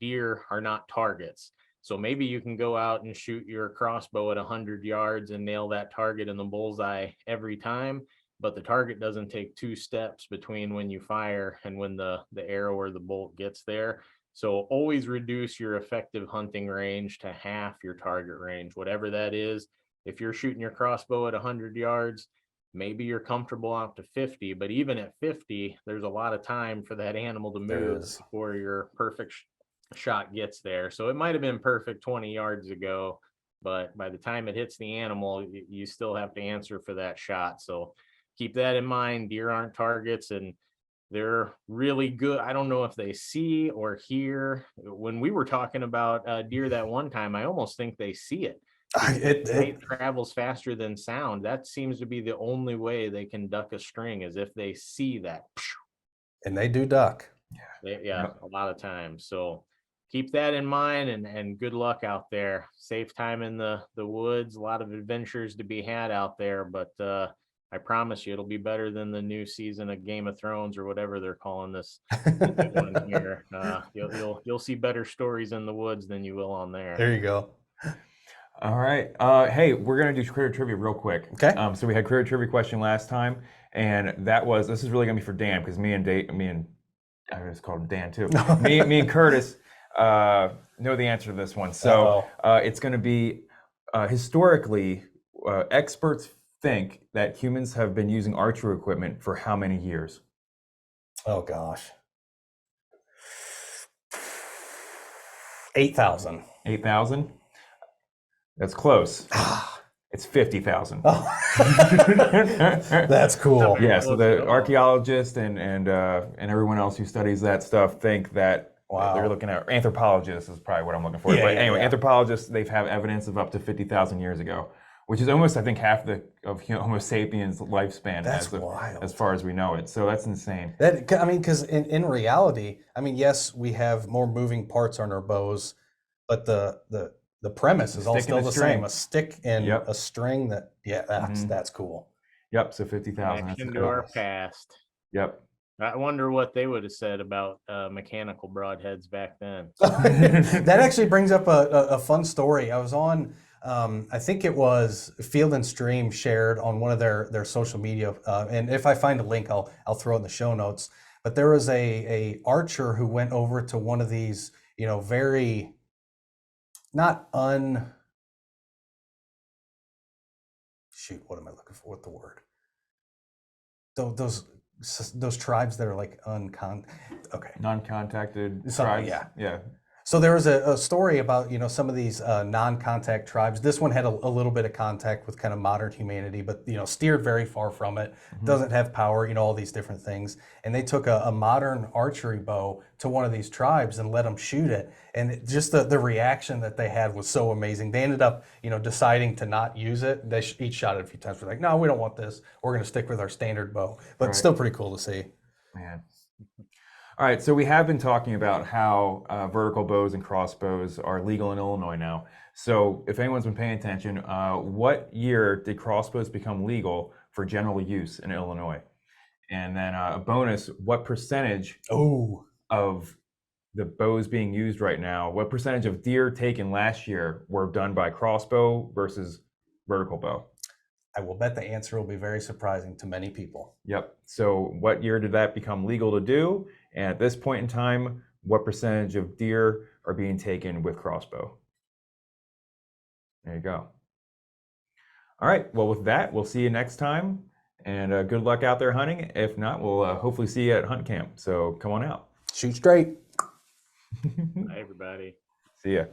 [SPEAKER 3] deer are not targets. So maybe you can go out and shoot your crossbow at 100 yards and nail that target in the bullseye every time, but the target doesn't take 2 steps between when you fire and when the arrow or the bolt gets there. So always reduce your effective hunting range to half your target range, whatever that is. If you're shooting your crossbow at 100 yards, maybe you're comfortable out to 50, but even at 50, there's a lot of time for that animal to move before your perfect shot gets there. So it might have been perfect 20 yards ago, but by the time it hits the animal, you still have to answer for that shot. So keep that in mind. Deer aren't targets, and they're really good. I don't know if they see or hear. When we were talking about deer that one time, I almost think they see it. It travels faster than sound. That seems to be the only way they can duck a string, is if they see that.
[SPEAKER 2] And they do duck.
[SPEAKER 3] Yeah, a lot of times. So keep that in mind, and good luck out there. Safe time in the woods. A lot of adventures to be had out there, but I promise you it'll be better than the new season of Game of Thrones or whatever they're calling this one here. You'll see better stories in the woods than you will on there.
[SPEAKER 2] There you go.
[SPEAKER 1] All right. Hey, we're gonna do critter trivia real quick.
[SPEAKER 2] Okay.
[SPEAKER 1] So we had critter trivia question last time, and this is really gonna be for Dan, because I just called him Dan too. me and Curtis know the answer to this one. So it's going to be historically, experts think that humans have been using archery equipment for how many years?
[SPEAKER 2] Oh gosh. 8,000.
[SPEAKER 1] 8,000? That's close. It's 50,000.
[SPEAKER 2] Oh. That's cool.
[SPEAKER 1] Yeah, so the archaeologists and everyone else who studies that stuff think that they're looking at, anthropologists is probably what I'm looking for.
[SPEAKER 2] Yeah,
[SPEAKER 1] but anyway, anthropologists, they've have evidence of up to 50,000 years ago, which is almost, I think, half of Homo sapiens' lifespan.
[SPEAKER 2] That's wild.
[SPEAKER 1] As far as we know it. So that's insane.
[SPEAKER 2] Because in reality, yes, we have more moving parts on our bows, but the premise is all still the same. A stick and a string that's cool.
[SPEAKER 1] Yep, so 50,000.
[SPEAKER 3] Connection to our past.
[SPEAKER 1] Yep.
[SPEAKER 3] I wonder what they would have said about mechanical broadheads back then.
[SPEAKER 2] That actually brings up a fun story. I was on, I think it was Field and Stream shared on one of their social media, and if I find a link, I'll throw it in the show notes. But there was a archer who went over to one of these, very what am I looking for? What the word? Those tribes that are like
[SPEAKER 1] non-contacted tribes. Yeah.
[SPEAKER 2] So there was a story about, some of these non-contact tribes. This one had a little bit of contact with kind of modern humanity, but, steered very far from it, doesn't have power, all these different things. And they took a modern archery bow to one of these tribes and let them shoot it. And just the reaction that they had was so amazing. They ended up, deciding to not use it. They each shot it a few times. We're like, no, we don't want this. We're going to stick with our standard bow. But it's still pretty cool to see.
[SPEAKER 1] Man. All right, so we have been talking about how vertical bows and crossbows are legal in Illinois now. So if anyone's been paying attention, what year did crossbows become legal for general use in Illinois? And then a bonus, what percentage of the bows being used right now, what percentage of deer taken last year were done by crossbow versus vertical bow?
[SPEAKER 2] I will bet the answer will be very surprising to many people.
[SPEAKER 1] Yep. So what year did that become legal to do? And at this point in time, what percentage of deer are being taken with crossbow? There you go. All right. Well, with that, we'll see you next time. And good luck out there hunting. If not, we'll hopefully see you at hunt camp. So come on out.
[SPEAKER 2] Shoot straight.
[SPEAKER 3] Bye, everybody.
[SPEAKER 1] See ya.